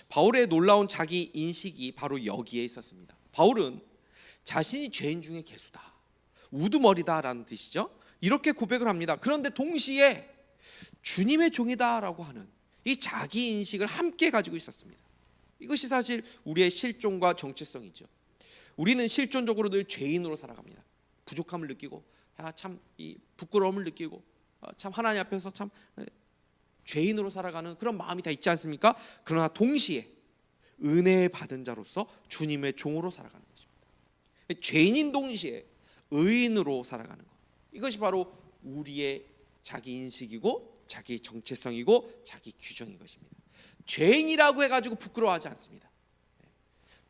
바울의 놀라운 자기 인식이 바로 여기에 있었습니다. 바울은 자신이 죄인 중에 괴수다, 우두머리다라는 뜻이죠. 이렇게 고백을 합니다. 그런데 동시에 주님의 종이다라고 하는 이 자기 인식을 함께 가지고 있었습니다. 이것이 사실 우리의 실존과 정체성이죠. 우리는 실존적으로 늘 죄인으로 살아갑니다. 부족함을 느끼고, 참 이 부끄러움을 느끼고, 참 하나님 앞에서 참 죄인으로 살아가는 그런 마음이 다 있지 않습니까? 그러나 동시에 은혜 받은 자로서 주님의 종으로 살아가는 것입니다. 죄인인 동시에 의인으로 살아가는 것, 이것이 바로 우리의 자기 인식이고 자기 정체성이고 자기 규정인 것입니다. 죄인이라고 해가지고 부끄러워하지 않습니다.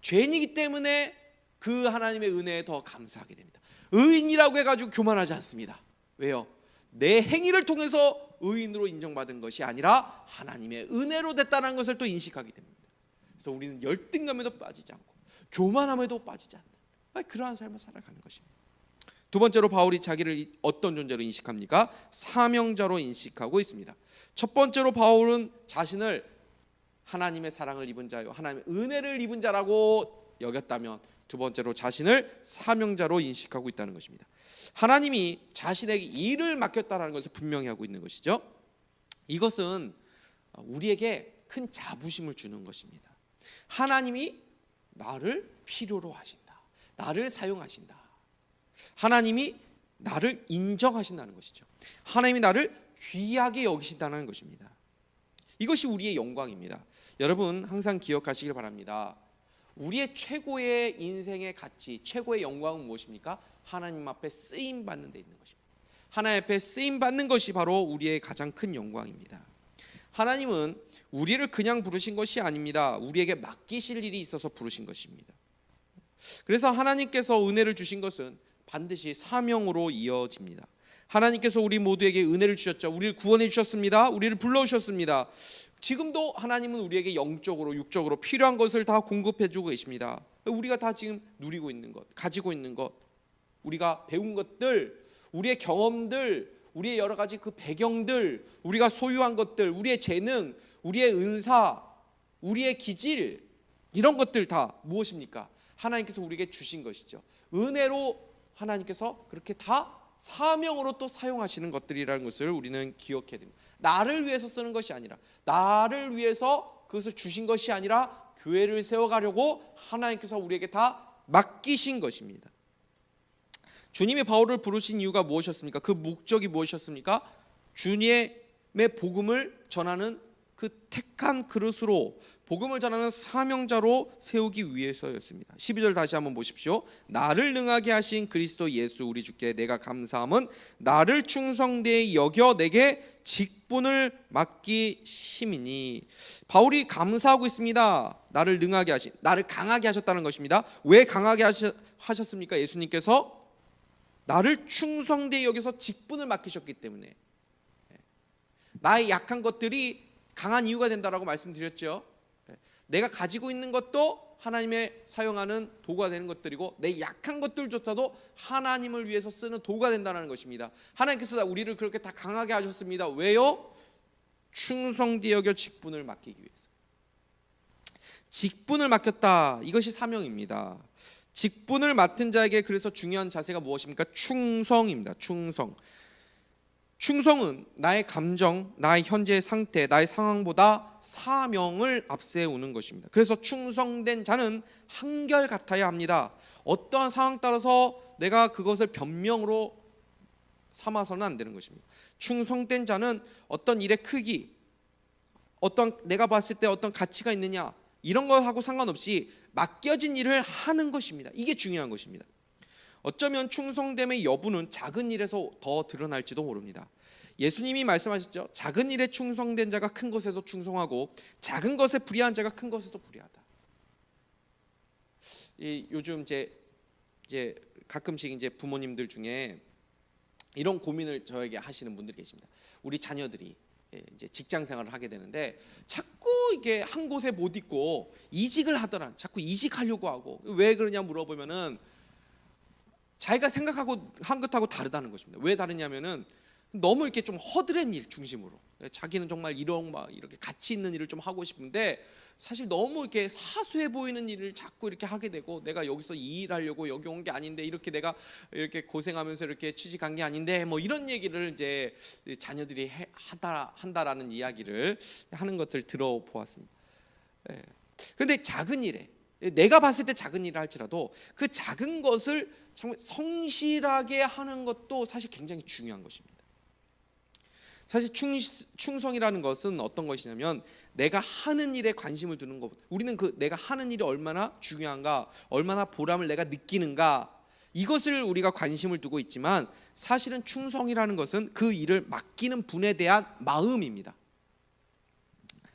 죄인이기 때문에 그 하나님의 은혜에 더 감사하게 됩니다. 의인이라고 해가지고 교만하지 않습니다. 왜요? 내 행위를 통해서 의인으로 인정받은 것이 아니라 하나님의 은혜로 됐다는 것을 또 인식하게 됩니다. 그래서 우리는 열등감에도 빠지지 않고 교만함에도 빠지지 않는 그러한 삶을 살아가는 것입니다. 두 번째로 바울이 자기를 어떤 존재로 인식합니까? 사명자로 인식하고 있습니다. 첫 번째로 바울은 자신을 하나님의 사랑을 입은 자요, 하나님의 은혜를 입은 자라고 여겼다면, 두 번째로 자신을 사명자로 인식하고 있다는 것입니다. 하나님이 자신에게 일을 맡겼다는 것을 분명히 하고 있는 것이죠. 이것은 우리에게 큰 자부심을 주는 것입니다. 하나님이 나를 필요로 하신다, 나를 사용하신다, 하나님이 나를 인정하신다는 것이죠. 하나님이 나를 귀하게 여기신다는 것입니다. 이것이 우리의 영광입니다. 여러분 항상 기억하시길 바랍니다. 우리의 최고의 인생의 가치, 최고의 영광은 무엇입니까? 하나님 앞에 쓰임 받는 데 있는 것입니다. 하나님 앞에 쓰임 받는 것이 바로 우리의 가장 큰 영광입니다. 하나님은 우리를 그냥 부르신 것이 아닙니다. 우리에게 맡기실 일이 있어서 부르신 것입니다. 그래서 하나님께서 은혜를 주신 것은 반드시 사명으로 이어집니다. 하나님께서 우리 모두에게 은혜를 주셨죠. 우리를 구원해 주셨습니다. 우리를 불러주셨습니다. 지금도 하나님은 우리에게 영적으로 육적으로 필요한 것을 다 공급해 주고 계십니다. 우리가 다 지금 누리고 있는 것, 가지고 있는 것, 우리가 배운 것들, 우리의 경험들, 우리의 여러 가지 그 배경들, 우리가 소유한 것들, 우리의 재능, 우리의 은사, 우리의 기질, 이런 것들 다 무엇입니까? 하나님께서 우리에게 주신 것이죠. 은혜로 하나님께서 그렇게 다 사명으로 또 사용하시는 것들이라는 것을 우리는 기억해야 됩니다. 나를 위해서 쓰는 것이 아니라, 나를 위해서 그것을 주신 것이 아니라 교회를 세워가려고 하나님께서 우리에게 다 맡기신 것입니다. 주님이 바울을 부르신 이유가 무엇이었습니까? 그 목적이 무엇이었습니까? 주님의 복음을 전하는 그 택한 그릇으로, 복음을 전하는 사명자로 세우기 위해서였습니다. 12절 다시 한번 보십시오. 나를 능하게 하신 그리스도 예수 우리 주께 내가 감사함은 나를 충성되이 여겨 내게 직분을 맡기심이니. 바울이 감사하고 있습니다. 나를 능하게 하신, 나를 강하게 하셨다는 것입니다. 왜 강하게 하셨습니까? 예수님께서 나를 충성되이 여겨서 직분을 맡기셨기 때문에. 나의 약한 것들이 강한 이유가 된다라고 말씀드렸죠. 내가 가지고 있는 것도 하나님의 사용하는 도구가 되는 것들이고, 내 약한 것들조차도 하나님을 위해서 쓰는 도구가 된다는 것입니다. 하나님께서 우리를 그렇게 다 강하게 하셨습니다. 왜요? 충성되이 여겨 직분을 맡기기 위해서. 직분을 맡겼다, 이것이 사명입니다. 직분을 맡은 자에게 그래서 중요한 자세가 무엇입니까? 충성입니다. 충성은 나의 감정, 나의 현재의 상태, 나의 상황보다 사명을 앞세우는 것입니다. 그래서 충성된 자는 한결같아야 합니다. 어떠한 상황 따라서 내가 그것을 변명으로 삼아서는 안 되는 것입니다. 충성된 자는 어떤 일의 크기, 어떤 내가 봤을 때 어떤 가치가 있느냐, 이런 것하고 상관없이 맡겨진 일을 하는 것입니다. 이게 중요한 것입니다. 어쩌면 충성됨의 여부는 작은 일에서 더 드러날지도 모릅니다. 예수님이 말씀하셨죠. 작은 일에 충성된 자가 큰 것에도 충성하고 작은 것에 불의한 자가 큰 것에도 불의하다. 요즘 이제 가끔씩 이제 부모님들 중에 이런 고민을 저에게 하시는 분들이 계십니다. 우리 자녀들이 이제 직장 생활을 하게 되는데 자꾸 이게 한 곳에 못 있고 이직을 하더라. 자꾸 이직하려고 하고. 왜 그러냐 물어보면은 자기가 생각하고 한 것하고 다르다는 것입니다. 왜 다르냐면은 너무 이렇게 좀 허드렛 일 중심으로, 자기는 정말 이런 막 이렇게 가치 있는 일을 좀 하고 싶은데 사실 너무 이렇게 사소해 보이는 일을 자꾸 이렇게 하게 되고, 내가 여기서 이 일하려고 여기 온 게 아닌데, 이렇게 내가 이렇게 고생하면서 이렇게 취직한 게 아닌데, 뭐 이런 얘기를 이제 자녀들이 한다라는 이야기를 하는 것을 들어보았습니다. 그런데 작은 일에, 내가 봤을 때 작은 일을 할지라도 그 작은 것을 정말 성실하게 하는 것도 사실 굉장히 중요한 것입니다. 사실 충성이라는 것은 어떤 것이냐면, 내가 하는 일에 관심을 두는 것. 우리는 그 내가 하는 일이 얼마나 중요한가, 얼마나 보람을 내가 느끼는가, 이것을 우리가 관심을 두고 있지만, 사실은 충성이라는 것은 그 일을 맡기는 분에 대한 마음입니다.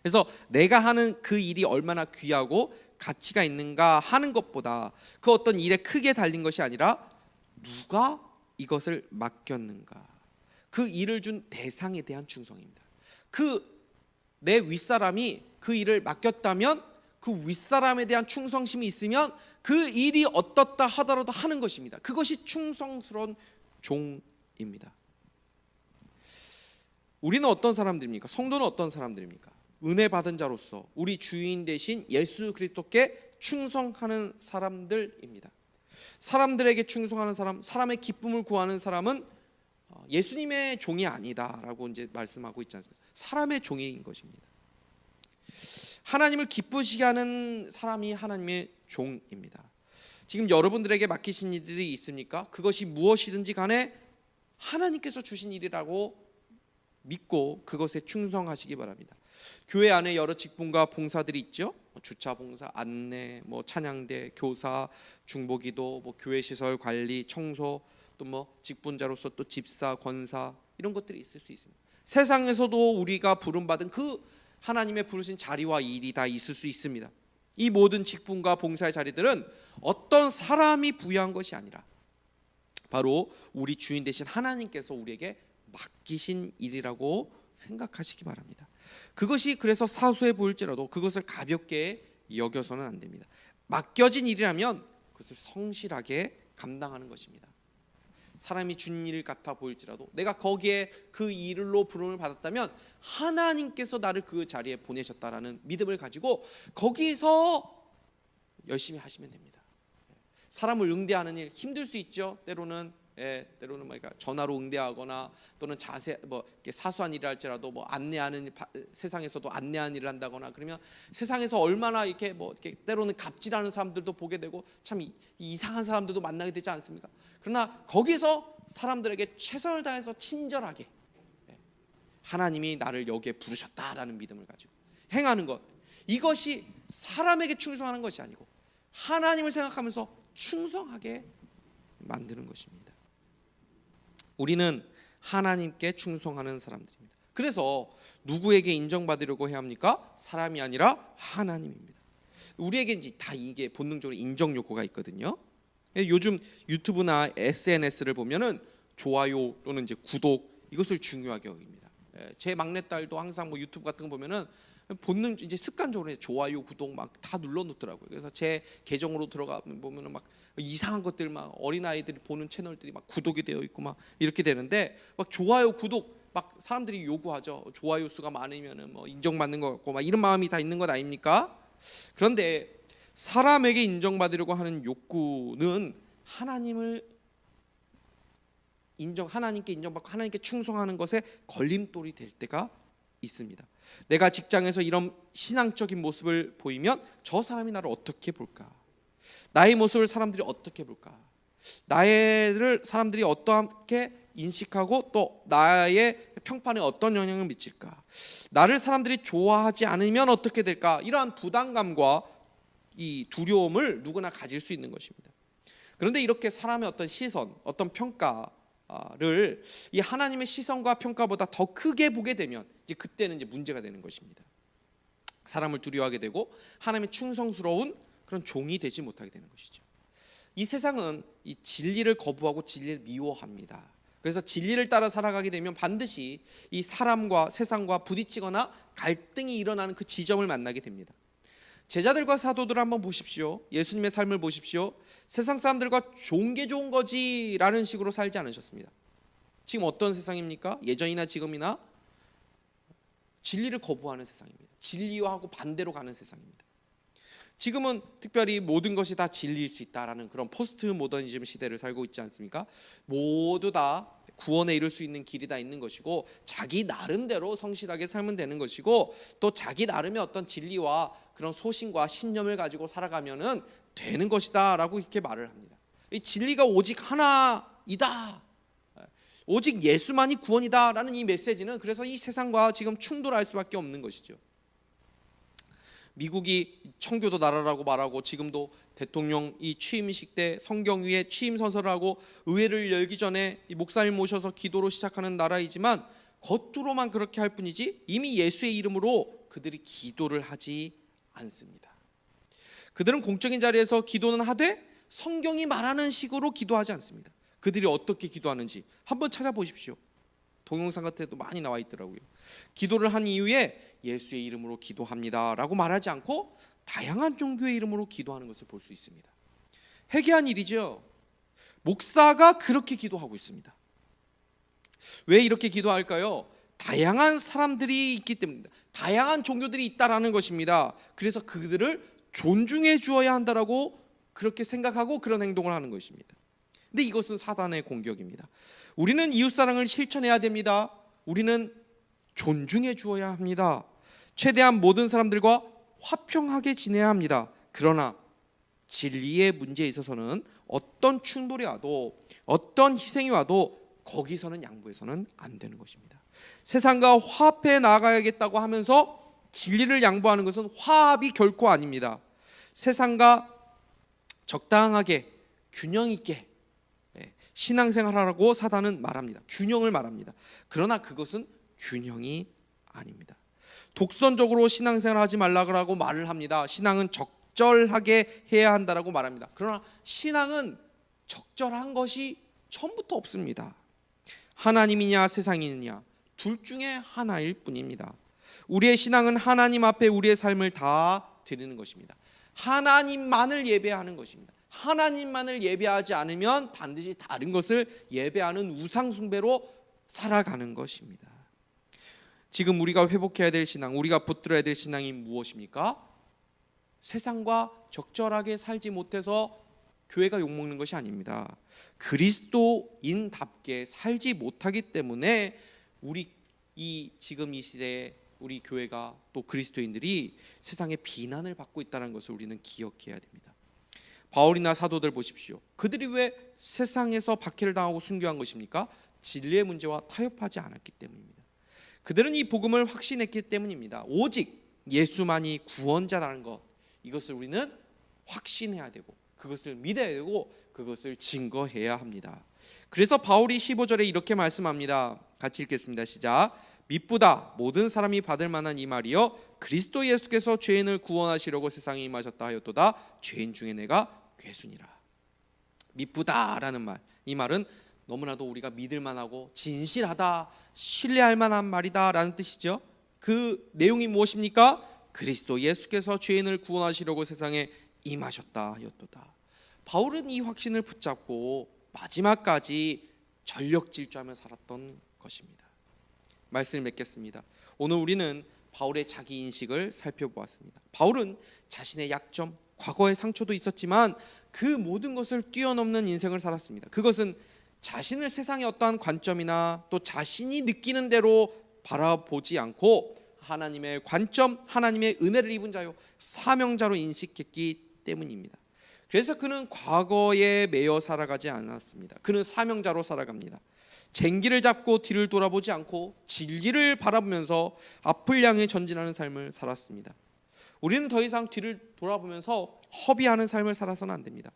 그래서 내가 하는 그 일이 얼마나 귀하고 가치가 있는가 하는 것보다, 그 어떤 일에 크게 달린 것이 아니라 누가 이것을 맡겼는가, 그 일을 준 대상에 대한 충성입니다. 그 내 윗사람이 그 일을 맡겼다면 그 윗사람에 대한 충성심이 있으면 그 일이 어떻다 하더라도 하는 것입니다. 그것이 충성스러운 종입니다. 우리는 어떤 사람들입니까? 성도는 어떤 사람들입니까? 은혜 받은 자로서 우리 주인 대신 예수 그리스도께 충성하는 사람들입니다. 사람들에게 충성하는 사람, 사람의 기쁨을 구하는 사람은 예수님의 종이 아니다라고 이제 말씀하고 있지 않습니까? 사람의 종인 것입니다. 하나님을 기쁘시게 하는 사람이 하나님의 종입니다. 지금 여러분들에게 맡기신 일들이 있습니까? 그것이 무엇이든지 간에 하나님께서 주신 일이라고 믿고 그것에 충성하시기 바랍니다. 교회 안에 여러 직분과 봉사들이 있죠. 주차 봉사, 안내, 찬양대, 교사, 중보기도, 교회 시설 관리, 청소, 또 직분자로서 또 집사, 권사, 이런 것들이 있을 수 있습니다. 세상에서도 우리가 부름받은 그 하나님의 부르신 자리와 일이 다 있을 수 있습니다. 이 모든 직분과 봉사의 자리들은 어떤 사람이 부여한 것이 아니라 바로 우리 주인 되신 하나님께서 우리에게 맡기신 일이라고 생각하시기 바랍니다. 그것이 그래서 사소해 보일지라도 그것을 가볍게 여겨서는 안 됩니다. 맡겨진 일이라면 그것을 성실하게 감당하는 것입니다. 사람이 준 일 같아 보일지라도 내가 거기에 그 일로 부름을 받았다면 하나님께서 나를 그 자리에 보내셨다라는 믿음을 가지고 거기서 열심히 하시면 됩니다. 사람을 응대하는 일 힘들 수 있죠. 때로는 때로는 전화로 응대하거나 또는 자세 이렇게 사소한 일을 할지라도 안내하는 세상에서도 안내하는 일을 한다거나 그러면 세상에서 얼마나 이렇게 때로는 갑질하는 사람들도 보게 되고 참 이상한 사람들도 만나게 되지 않습니까? 그러나 거기서 사람들에게 최선을 다해서 친절하게 하나님이 나를 여기에 부르셨다라는 믿음을 가지고 행하는 것, 이것이 사람에게 충성하는 것이 아니고 하나님을 생각하면서 충성하게 만드는 것입니다. 우리는 하나님께 충성하는 사람들입니다. 그래서 누구에게 인정받으려고 해야 합니까? 사람이 아니라 하나님입니다. 우리에게 이제 다 이게 본능적으로 인정 욕구가 있거든요. 요즘 유튜브나 SNS를 보면은 좋아요 또는 이제 구독 이것을 중요하게 여깁니다. 제 막내딸도 항상 유튜브 같은 거 보면은 본능 이제 습관적으로 좋아요 구독 막 다 눌러 놓더라고요. 그래서 제 계정으로 들어가 보면은 막 이상한 것들 막 어린 아이들이 보는 채널들이 막 구독이 되어 있고 막 이렇게 되는데 막 좋아요 구독 막 사람들이 요구하죠. 좋아요 수가 많으면은 인정받는 것 같고 막 이런 마음이 다 있는 것 아닙니까? 그런데 사람에게 인정받으려고 하는 욕구는 하나님께 인정받고 하나님께 충성하는 것에 걸림돌이 될 때가 있습니다. 내가 직장에서 이런 신앙적인 모습을 보이면 저 사람이 나를 어떻게 볼까? 나의 모습을 사람들이 어떻게 볼까? 나를 사람들이 어떻게 인식하고 또 나의 평판에 어떤 영향을 미칠까? 나를 사람들이 좋아하지 않으면 어떻게 될까? 이러한 부담감과 이 두려움을 누구나 가질 수 있는 것입니다. 그런데 이렇게 사람의 어떤 시선, 어떤 평가를 이 하나님의 시선과 평가보다 더 크게 보게 되면 이제 그때는 이제 문제가 되는 것입니다. 사람을 두려워하게 되고 하나님의 충성스러운 그런 종이 되지 못하게 되는 것이죠. 이 세상은 이 진리를 거부하고 진리를 미워합니다. 그래서 진리를 따라 살아가게 되면 반드시 이 사람과 세상과 부딪히거나 갈등이 일어나는 그 지점을 만나게 됩니다. 제자들과 사도들을 한번 보십시오. 예수님의 삶을 보십시오. 세상 사람들과 좋은 게 좋은 거지라는 식으로 살지 않으셨습니다. 지금 어떤 세상입니까? 예전이나 지금이나 진리를 거부하는 세상입니다. 진리와하고 반대로 가는 세상입니다. 지금은 특별히 모든 것이 다 진리일 수 있다라는 그런 포스트 모더니즘 시대를 살고 있지 않습니까? 모두 다 구원에 이를 수 있는 길이 다 있는 것이고 자기 나름대로 성실하게 살면 되는 것이고 또 자기 나름의 어떤 진리와 그런 소신과 신념을 가지고 살아가면은 되는 것이다라고 이렇게 말을 합니다. 이 진리가 오직 하나이다. 오직 예수만이 구원이다라는 이 메시지는 그래서 이 세상과 지금 충돌할 수밖에 없는 것이죠. 미국이 청교도 나라라고 말하고 지금도 대통령이 취임식 때 성경 위에 취임 선서를 하고 의회를 열기 전에 이 목사님 모셔서 기도로 시작하는 나라이지만 겉으로만 그렇게 할 뿐이지 이미 예수의 이름으로 그들이 기도를 하지 않습니다. 그들은 공적인 자리에서 기도는 하되 성경이 말하는 식으로 기도하지 않습니다. 그들이 어떻게 기도하는지 한번 찾아보십시오. 동영상 같은 데도 많이 나와 있더라고요. 기도를 한 이후에 예수의 이름으로 기도합니다라고 말하지 않고 다양한 종교의 이름으로 기도하는 것을 볼 수 있습니다. 해괴한 일이죠. 목사가 그렇게 기도하고 있습니다. 왜 이렇게 기도할까요? 다양한 사람들이 있기 때문입니다. 다양한 종교들이 있다라는 것입니다. 그래서 그들을 존중해 주어야 한다라고 그렇게 생각하고 그런 행동을 하는 것입니다. 근데 이것은 사단의 공격입니다. 우리는 이웃사랑을 실천해야 됩니다. 우리는 존중해 주어야 합니다. 최대한 모든 사람들과 화평하게 지내야 합니다. 그러나 진리의 문제에 있어서는 어떤 충돌이 와도 어떤 희생이 와도 거기서는 양보해서는 안 되는 것입니다. 세상과 화합해 나가야겠다고 하면서 진리를 양보하는 것은 화합이 결코 아닙니다. 세상과 적당하게 균형 있게 신앙생활하라고 사단은 말합니다. 균형을 말합니다. 그러나 그것은 균형이 아닙니다. 독선적으로 신앙생활하지 말라고 말을 합니다. 신앙은 적절하게 해야 한다라고 말합니다. 그러나 신앙은 적절한 것이 처음부터 없습니다. 하나님이냐 세상이냐 둘 중에 하나일 뿐입니다. 우리의 신앙은 하나님 앞에 우리의 삶을 다 드리는 것입니다. 하나님만을 예배하는 것입니다. 하나님만을 예배하지 않으면 반드시 다른 것을 예배하는 우상 숭배로 살아가는 것입니다. 지금 우리가 회복해야 될 신앙, 우리가 붙들어야 될 신앙이 무엇입니까? 세상과 적절하게 살지 못해서 교회가 욕먹는 것이 아닙니다. 그리스도인답게 살지 못하기 때문에 지금 이 시대에 우리 교회가 또 그리스도인들이 세상에 비난을 받고 있다는 것을 우리는 기억해야 됩니다. 바울이나 사도들 보십시오. 그들이 왜 세상에서 박해를 당하고 순교한 것입니까? 진리의 문제와 타협하지 않았기 때문입니다. 그들은 이 복음을 확신했기 때문입니다. 오직 예수만이 구원자라는 것, 이것을 우리는 확신해야 되고 그것을 믿어야 되고 그것을 증거해야 합니다. 그래서 바울이 15절에 이렇게 말씀합니다. 같이 읽겠습니다. 시작. 미쁘다 모든 사람이 받을 만한 이 말이여 그리스도 예수께서 죄인을 구원하시려고 세상에 임하셨다 하였도다 죄인 중에 내가 괴순이라. 미쁘다라는 말, 이 말은 너무나도 우리가 믿을 만하고 진실하다, 신뢰할 만한 말이다 라는 뜻이죠. 그 내용이 무엇입니까? 그리스도 예수께서 죄인을 구원하시려고 세상에 임하셨다 하였도다. 바울은 이 확신을 붙잡고 마지막까지 전력질주하며 살았던 것입니다. 말씀을 맺겠습니다. 오늘 우리는 바울의 자기 인식을 살펴보았습니다. 바울은 자신의 약점, 과거의 상처도 있었지만 그 모든 것을 뛰어넘는 인생을 살았습니다. 그것은 자신을 세상의 어떠한 관점이나 또 자신이 느끼는 대로 바라보지 않고 하나님의 관점, 하나님의 은혜를 입은 자요 사명자로 인식했기 때문입니다. 그래서 그는 과거에 매여 살아가지 않았습니다. 그는 사명자로 살아갑니다. 쟁기를 잡고 뒤를 돌아보지 않고 진리를 바라보면서 앞을 향해 전진하는 삶을 살았습니다. 우리는 더 이상 뒤를 돌아보면서 허비하는 삶을 살아서는 안 됩니다.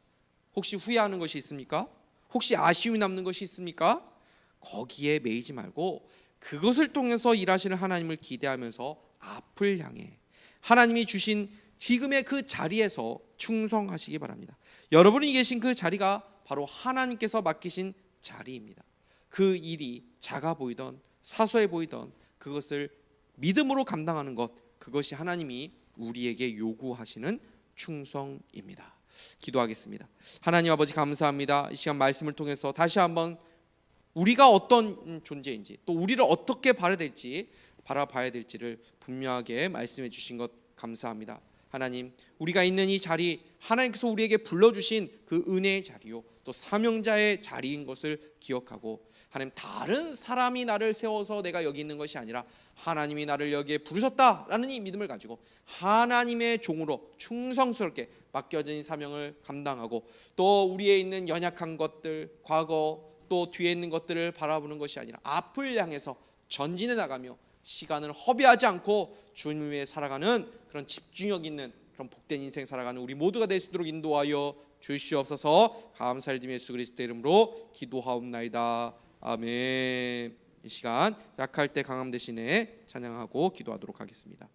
혹시 후회하는 것이 있습니까? 혹시 아쉬움이 남는 것이 있습니까? 거기에 매이지 말고 그것을 통해서 일하시는 하나님을 기대하면서 앞을 향해 하나님이 주신 지금의 그 자리에서 충성하시기 바랍니다. 여러분이 계신 그 자리가 바로 하나님께서 맡기신 자리입니다. 그 일이 작아 보이던 사소해 보이던 그것을 믿음으로 감당하는 것, 그것이 하나님이 우리에게 요구하시는 충성입니다. 기도하겠습니다. 하나님 아버지 감사합니다. 이 시간 말씀을 통해서 다시 한번 우리가 어떤 존재인지 또 우리를 어떻게 바라봐야 될지를 분명하게 말씀해 주신 것 감사합니다. 하나님, 우리가 있는 이 자리, 하나님께서 우리에게 불러주신 그 은혜의 자리요 또 사명자의 자리인 것을 기억하고, 하나님, 다른 사람이 나를 세워서 내가 여기 있는 것이 아니라 하나님이 나를 여기에 부르셨다라는 이 믿음을 가지고 하나님의 종으로 충성스럽게 맡겨진 사명을 감당하고, 또 우리에 있는 연약한 것들, 과거 또 뒤에 있는 것들을 바라보는 것이 아니라 앞을 향해서 전진해 나가며 시간을 허비하지 않고 주님 위해 살아가는 그런 집중력 있는 그런 복된 인생 살아가는 우리 모두가 될 수 있도록 인도하여 주시옵소서. 감사를 드리며 예수 그리스도의 이름으로 기도하옵나이다. 아멘. 이 시간 약할 때 강함 대신에 찬양하고 기도하도록 하겠습니다.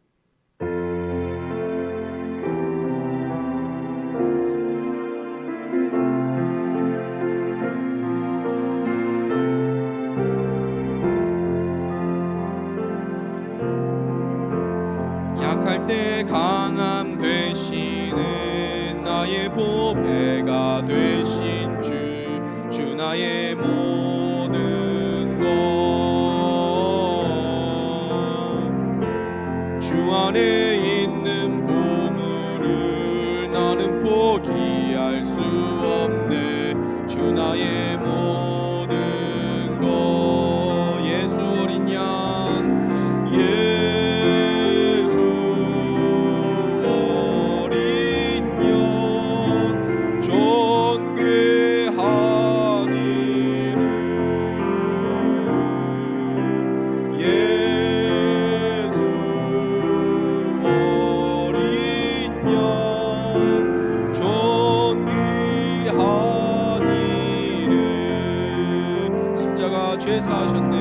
약할 때 강함 되시는 나의 보배가 되신 주 나의 모든 것, 주 안에 있는 보물을 나는 포기할 수 없네. 주 나의 모든 것, 예수 어린 양, 예수 어린 양, 존귀한 이름, 예수 어린 양, 존귀한 이름. 십자가 죄사하셨네,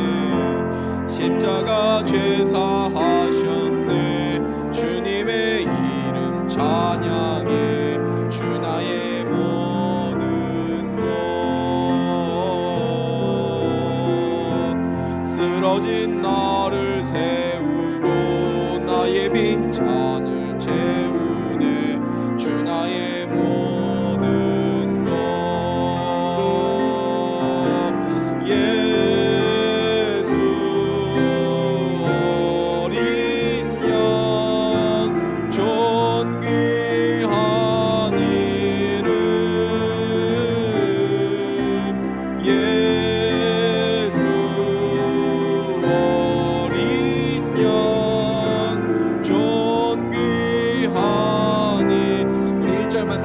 십자가 죄사하셨네. 주님의 이름 찬양해. 주 나의 모든 것, 쓰러진 나를 세우고 나의 빈 잔을 채우네. 주 나의 모든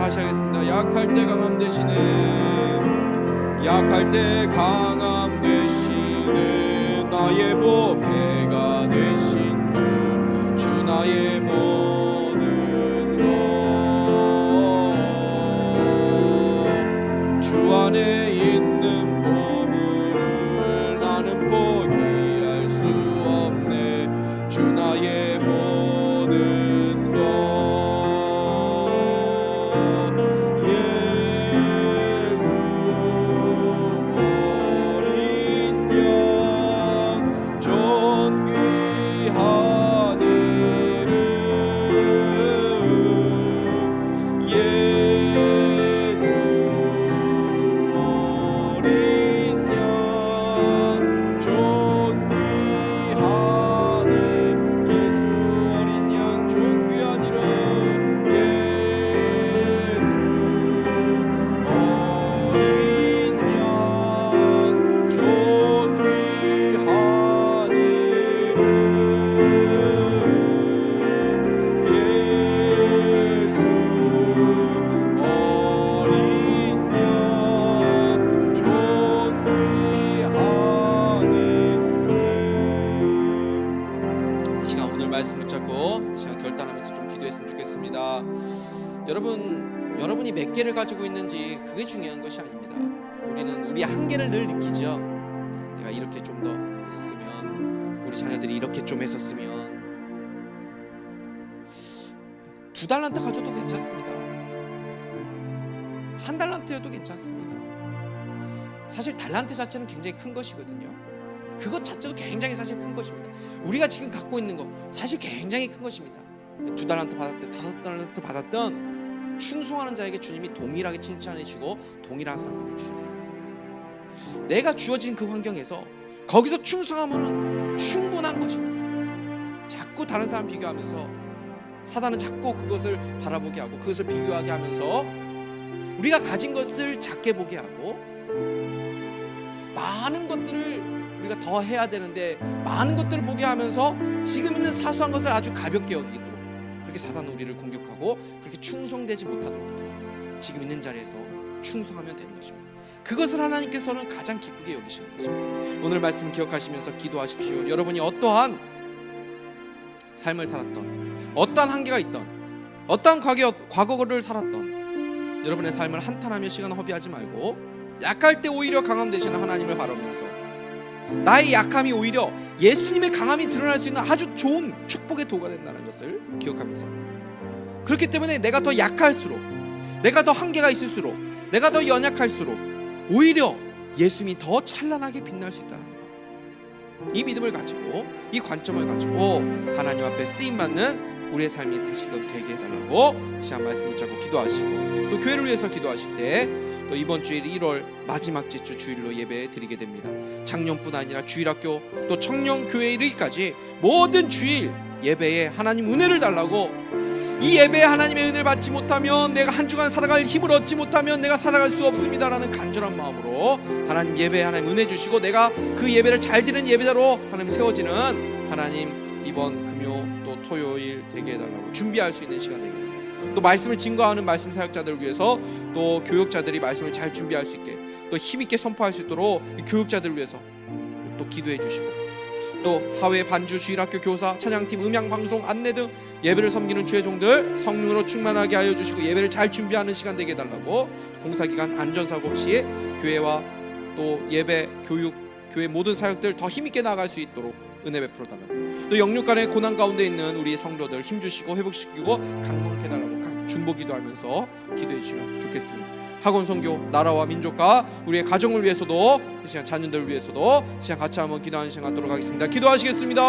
다시 하겠습니다. 약할 때 강함 되시는, 약할 때 강함 되시는 나의 보배가 되신 주 나의 모든 것, 주 안에 있는 보물을 나는 포기할 수 없네. 주 나의 모든 것, 예수 어린 양 존귀한 이름, 예수 어린 양 존귀한 이름, 예수 어린 양 존귀한 이름, 예수 어린 양 존귀한 이름, 예수 어린 양 존귀한 이름. 이 시간 오늘 말씀 붙잡고 이 시간 결단하면서 좀 기도했으면 좋겠습니다. 여러분이 몇 개를 가지고 있는지 그게 중요한 것이 아닙니다. 우리는 우리의 한계를 늘 느끼죠. 내가 이렇게 좀 더 했었으면, 우리 자녀들이 이렇게 좀 했었으면. 2달란트 가져도 괜찮습니다. 1달란트여도 괜찮습니다. 사실 달란트 자체는 굉장히 큰 것이거든요. 그것 자체도 굉장히 사실 큰 것입니다. 우리가 지금 갖고 있는 것 사실 굉장히 큰 것입니다. 2달란트 받았든 5달란트 받았던 충성하는 자에게 주님이 동일하게 칭찬해 주고 동일한 상급을 주셨습니다. 내가 주어진 그 환경에서 거기서 충성하면 충분한 것입니다. 자꾸 다른 사람 비교하면서, 사단은 자꾸 그것을 바라보게 하고 그것을 비교하게 하면서 우리가 가진 것을 작게 보게 하고, 많은 것들을 우리가 더 해야 되는데 많은 것들을 보게 하면서 지금 있는 사소한 것을 아주 가볍게 여기도록, 그렇게 사단은 우리를 공격하고 그렇게 충성되지 못하도록 이렇게 만듭니다. 지금 있는 자리에서 충성하면 되는 것입니다. 그것을 하나님께서는 가장 기쁘게 여기시는 것입니다. 오늘 말씀 기억하시면서 기도하십시오. 여러분이 어떠한 삶을 살았던, 어떠한 한계가 있던, 어떠한 과거를 살았던 여러분의 삶을 한탄하며 시간을 허비하지 말고 약할 때 오히려 강함 되시는 하나님을 바라보면서 나의 약함이 오히려 예수님의 강함이 드러날 수 있는 아주 좋은 축복의 도구가 된다는 것을 기억하면서, 그렇기 때문에 내가 더 약할수록, 내가 더 한계가 있을수록, 내가 더 연약할수록 오히려 예수님이 더 찬란하게 빛날 수 있다는 것, 이 믿음을 가지고, 이 관점을 가지고 하나님 앞에 쓰임받는 우리의 삶이 다시금 되게 해달라고 시간 말씀 붙잡고 기도하시고, 또 교회를 위해서 기도하실 때 또 이번 주일 1월 마지막 주 주일로 예배 드리게 됩니다. 작년뿐 아니라 주일학교 또 청년교회 이르기까지 모든 주일 예배에 하나님 은혜를 달라고, 이 예배에 하나님의 은혜를 받지 못하면, 내가 한 주간 살아갈 힘을 얻지 못하면 내가 살아갈 수 없습니다라는 간절한 마음으로 하나님 예배에 하나님 은혜 주시고, 내가 그 예배를 잘 드리는 예배자로 하나님 세워지는 하나님 이번 금요 또 토요일 되게 해달라고 준비할 수 있는 시간 되게 해달라고, 또 말씀을 증거하는 말씀 사역자들을 위해서 또 교육자들이 말씀을 잘 준비할 수 있게, 또 힘있게 선포할 수 있도록 교육자들을 위해서 또 기도해 주시고, 또 사회, 반주, 주일학교, 교사, 찬양팀, 음향방송, 안내 등 예배를 섬기는 주의 종들 성령으로 충만하게 하여 주시고 예배를 잘 준비하는 시간 되게 해달라고, 공사기간 안전사고 없이 교회와 또 예배, 교육, 교회 모든 사역들 더 힘있게 나아갈 수 있도록 은혜 베풀어 달라고, 또 영육간의 고난 가운데 있는 우리 성도들 힘주시고 회복시키고 강건케 해달라고 중보 기도하면서 기도해 주시면 좋겠습니다. 학원 선교, 나라와 민족과 우리의 가정을 위해서도, 이 시간 자녀들을 위해서도 이 시간 같이 한번 기도하는 시간 갖도록 하겠습니다. 기도하시겠습니다.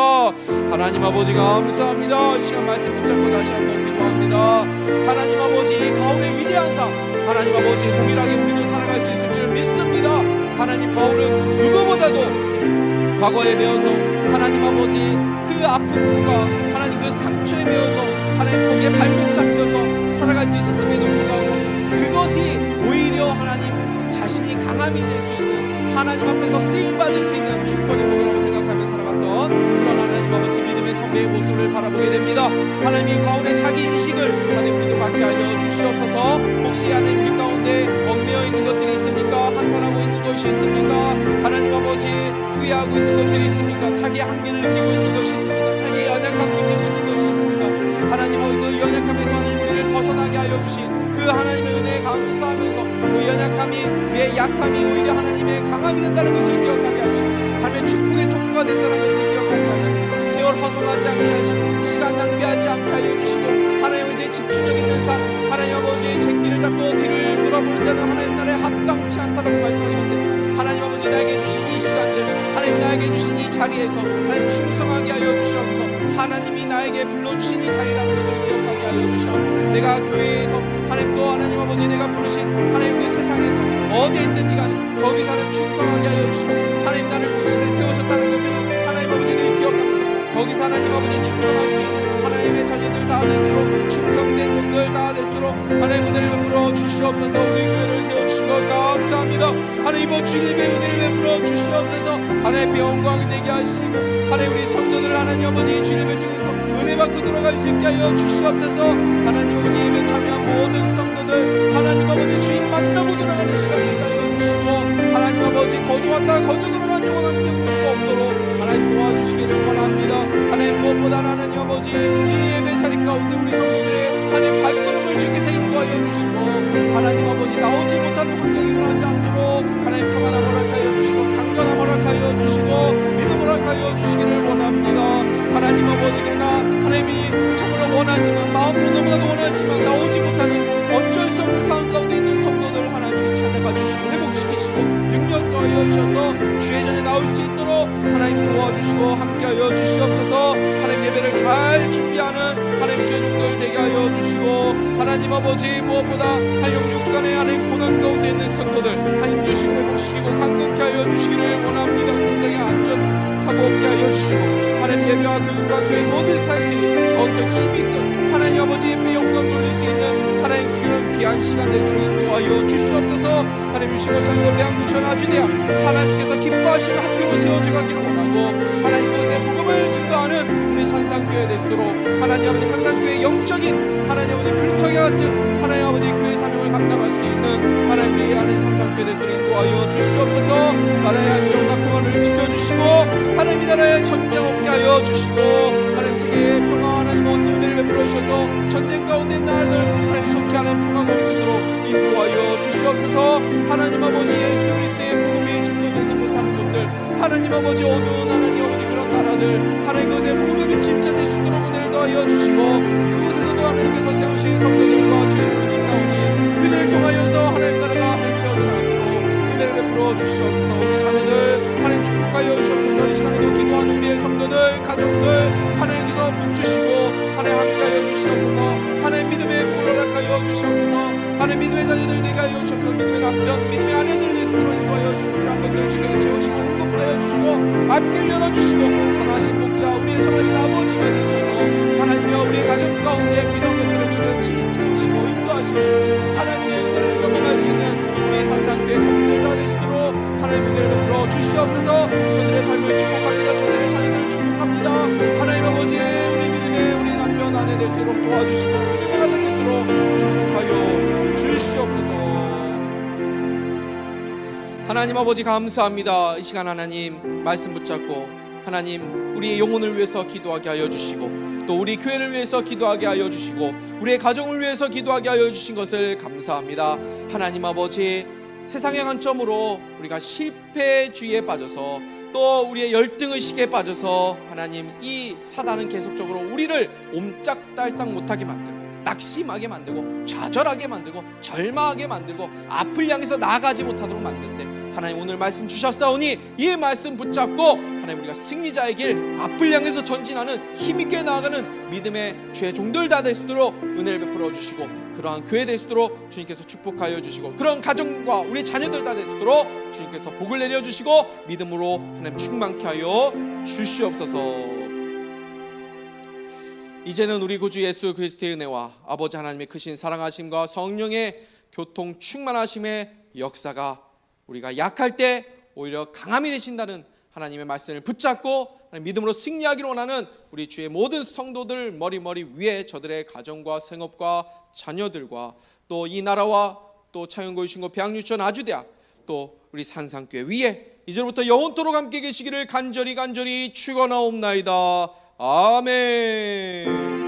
하나님 아버지 감사합니다. 이 시간 말씀 붙잡고 다시 한번 기도합니다. 하나님 아버지, 바울의 위대한 삶, 하나님 아버지 동일하게 우리도 살아갈 수 있을 줄 믿습니다. 하나님, 바울은 누구보다도 과거에 배워서 하나님 아버지 그 아픔과 하나님 그 상처에 배워서 하나님 거기에 발목 잡혀서 살아갈 수 있었음에도 불구하고, 그것이 오히려 하나님 자신이 강함이 될 수 있는, 하나님 앞에서 쓰임받을 수 있는 축복의 도구라고 생각하며 살아갔던 그런 하나님 아버지 믿음의 선배의 모습을 바라보고 보게 됩니다. 하나님이 가운데 자기 인식을 하나님 우리도 갖게 하여 주시옵소서. 혹시 하나님 우리 가운데 얽매여 있는 것들이 있습니까? 한탄하고 있는 것이 있습니까? 하나님 아버지 후회하고 있는 것들이 있습니까? 자기 한계를 느끼고 있는 것이 있습니까? 자기 연약함을 느끼고 있는 것이 있습니까? 하나님 아버지 그 연약함에서 하나님 우리를 벗어나게 하여 주신 그 하나님의 은혜에 감사하면서 그 연약함이 우리의 약함이 오히려 하나님의 강함이 된다는 것을 기억하게 하시고 하나님의 축복의 통로가 된다는 것을 기억하게 하시고 세월 허송하지 않게 하시고 시간 낭비하지 않게 하여 주시고 하나님 이제 집중력 있는 삶 하나님 아버지의 쟁기를 잡고 뒤를 돌아보는 자는 하나님 나라에 합당치 않다라고 말씀하셨는데 하나님 아버지 나에게 주신 이 시간들 하나님 나에게 주신 이 자리에서 하나님 충성하게 하여 주시옵소서. 하나님이 나에게 불러주신 이 자리라는 것을 기억하게 하여 주시옵소서. 내가 교회에서 하나님 또 하나님 아버지 내가 부르신 하나님 그 세상에서 어디에 있든지 간에 거기서 하나님 충성하게 하여 주시고 하나님 나를 그곳에 세우셨다는 것을 하나님 아버지 늘 기억하면서 거기서 하나님 아버지 충성할 수 있는 하나님의 자녀들 다 되도록 충성된 종들 다 되도록 하나님 은혜를 베풀어 주시옵소서. 우리 교회를 세워주신 것 감사합니다. 하나님 이번 주일 예배 은혜를 베풀어 주시옵소서. 하나님의 영광이 되게 하시고 하나님 우리 성도들 하나님 아버지 주일 예배를 통해서 은혜 받고 돌아갈 수 있게 하여 주시옵소서. 하나님 아버지 예배 참여한 모든 성도들 하나님 아버지 주인 만나고 돌아가는 시간 되게 하여 주시고 하나님 아버지 거저 왔다 거저 돌아간 영원한 명령도 없도록 하나님 도와주시기를 원합니다. 하나님 무엇보다 하나님 아버지 이 예배 자리 가운데 우리 성도들의 하나님 발걸음을 주께서 인도하여 주시고 하나님 아버지 나오지 못하는 환경이 일어나지 않도록 하나님 평안함 허락하여 주시고 강건함 허락하여 주시고 믿음 허락하여 주시기를 원합니다. 하나님 아버지 그러나 하나님이 정말로 원하지만 마음으로 너무나도 원하지만 나오지 못하는 어쩔 수 없는 상황 가운데 있는 성도들 하나님이 찾아가 주시고 회복시키시고 능력도 하여 주셔서 주의 전에 나올 수 있도록 하나님 도와주시고 함께하여 주시옵소서. 하나님 예배를 잘 준비하는 하나님 주의 종들 되게 하여 주시고 하나님 아버지 무엇보다 하나님 육간의 하나님 고난 가운데 있는 성도들 하나님 주시고 회복시키고 강건케 하여 주시기를 원합니다. 공생의 안전 사고 없게 하여 주시고 하나님 예배와 교육과 교회 모든 사역들이 더욱더 힘이 있어 하나님 아버지 예배 영광 돌릴 수 있는 하나님 그런 귀한 시간 되도록 인도하여 주시옵소서. 하나님 유신과 창과 배양구 전하주대야 하나님께서 기뻐하시는 학교로 세워져 가기를 원하고 하나님 그것의 복음을 증거하는 우리 산상교회 되시도록 하나님 아버지 산상교회 영적인 하나님 아버지 그루터기 같은 하나님 아버지 교회 사명을 감당할 수 있는 하나님의 하나님 산상교회 되시도록 인도하여 주시옵소서. 나라의 안정과 평화를 지켜주시고 하나님 나라의 전쟁 없게 하여 주시고 하나님 세계의 평화 하나님 은혜를 베풀어 주셔서 전쟁 가운데 있는 나라들 하나님 속히 하나님 평화가 없도록 인도하여 주시옵소서. 하나님 아버지 예수 그리스도의 복음이 증거되지 못하는 곳들 하나님 아버지 어두운 하나님 아버지 그런 나라들 하나님 그것의 복음의 빛이 비춰질 수 있도록 은혜를 더하여 주시고 그곳에서도 하나님께서 세우신 성도들과 죄인들이 싸우니 그들을 통하여서 하나님 나라가 하나님 세워져 나가도록 은혜를 베풀어 주시옵소서. 우리 자녀들 하나님 축복하여 주시옵소서. 이 시간에도 기도하는 우리의 성도들 가정들 하나님께서 복주시고 하나님 함께하여 주시옵소서. 하나님 믿음의 복을 허락하여 주시옵소서. 하나님 믿음의 자녀들 되게 하여 주시옵소서. 믿음의 남편 믿음의 아내들 예수로 인도하여 주시고 필요한 것들을 주께서 채우시고 공급하여 주시고 앞길 열어주시고 선하신 목자 우리의 선하신 아버지가 되셔서 하나님이여 우리의 가정 가운데 필요한 것들을 주께서 친히 채우시고 인도하시는 하나님의 은혜를 경험할 수 있는 우리 산상교회 가족들 다 되시도록 하나님의 은혜를 베풀어 주시옵소서. 저들의 삶을 축복합니다. 저들의 자녀들을 축복합니다. 하나님 아버지 우리 믿음의 우리 남편 아내 되시도록 도와주시고 믿음의 가정 되시도록 축복하여 주시옵소서. 하나님 아버지 감사합니다. 이 시간 하나님 말씀 붙잡고 하나님 우리의 영혼을 위해서 기도하게 하여 주시고 또 우리 교회를 위해서 기도하게 하여 주시고 우리의 가정을 위해서 기도하게 하여 주신 것을 감사합니다. 하나님 아버지 세상의 관점으로 우리가 실패주의에 빠져서 또 우리의 열등의식에 빠져서 하나님 이 사단은 계속적으로 우리를 옴짝달싹 못하게 만들고 낙심하게 만들고 좌절하게 만들고 절망하게 만들고 앞을 향해서 나아가지 못하도록 만드는데 하나님 오늘 말씀 주셨사오니 이 말씀 붙잡고 하나님 우리가 승리자의 길 앞을 향해서 전진하는 힘있게 나아가는 믿음의 주의 종들 다 되시도록 은혜를 베풀어 주시고 그러한 교회 되시도록 주님께서 축복하여 주시고 그런 가정과 우리 자녀들 다 되시도록 주님께서 복을 내려주시고 믿음으로 하나님 충만케 하여 주시옵소서. 이제는 우리 구주 예수 그리스도의 은혜와 아버지 하나님의 크신 사랑하심과 성령의 교통 충만하심의 역사가 우리가 약할 때 오히려 강함이 되신다는 하나님의 말씀을 붙잡고 믿음으로 승리하기를 원하는 우리 우리 주의 모든 성도들 머리 위에 저들의 가정과 생업과 자녀들과 또 이 나라와 또 차영고의 신고 배양유치원 아주대학 또 우리 산상교회 위에 이제부터 영원토록 함께 계시기를 간절히 축원하옵나이다. 아멘.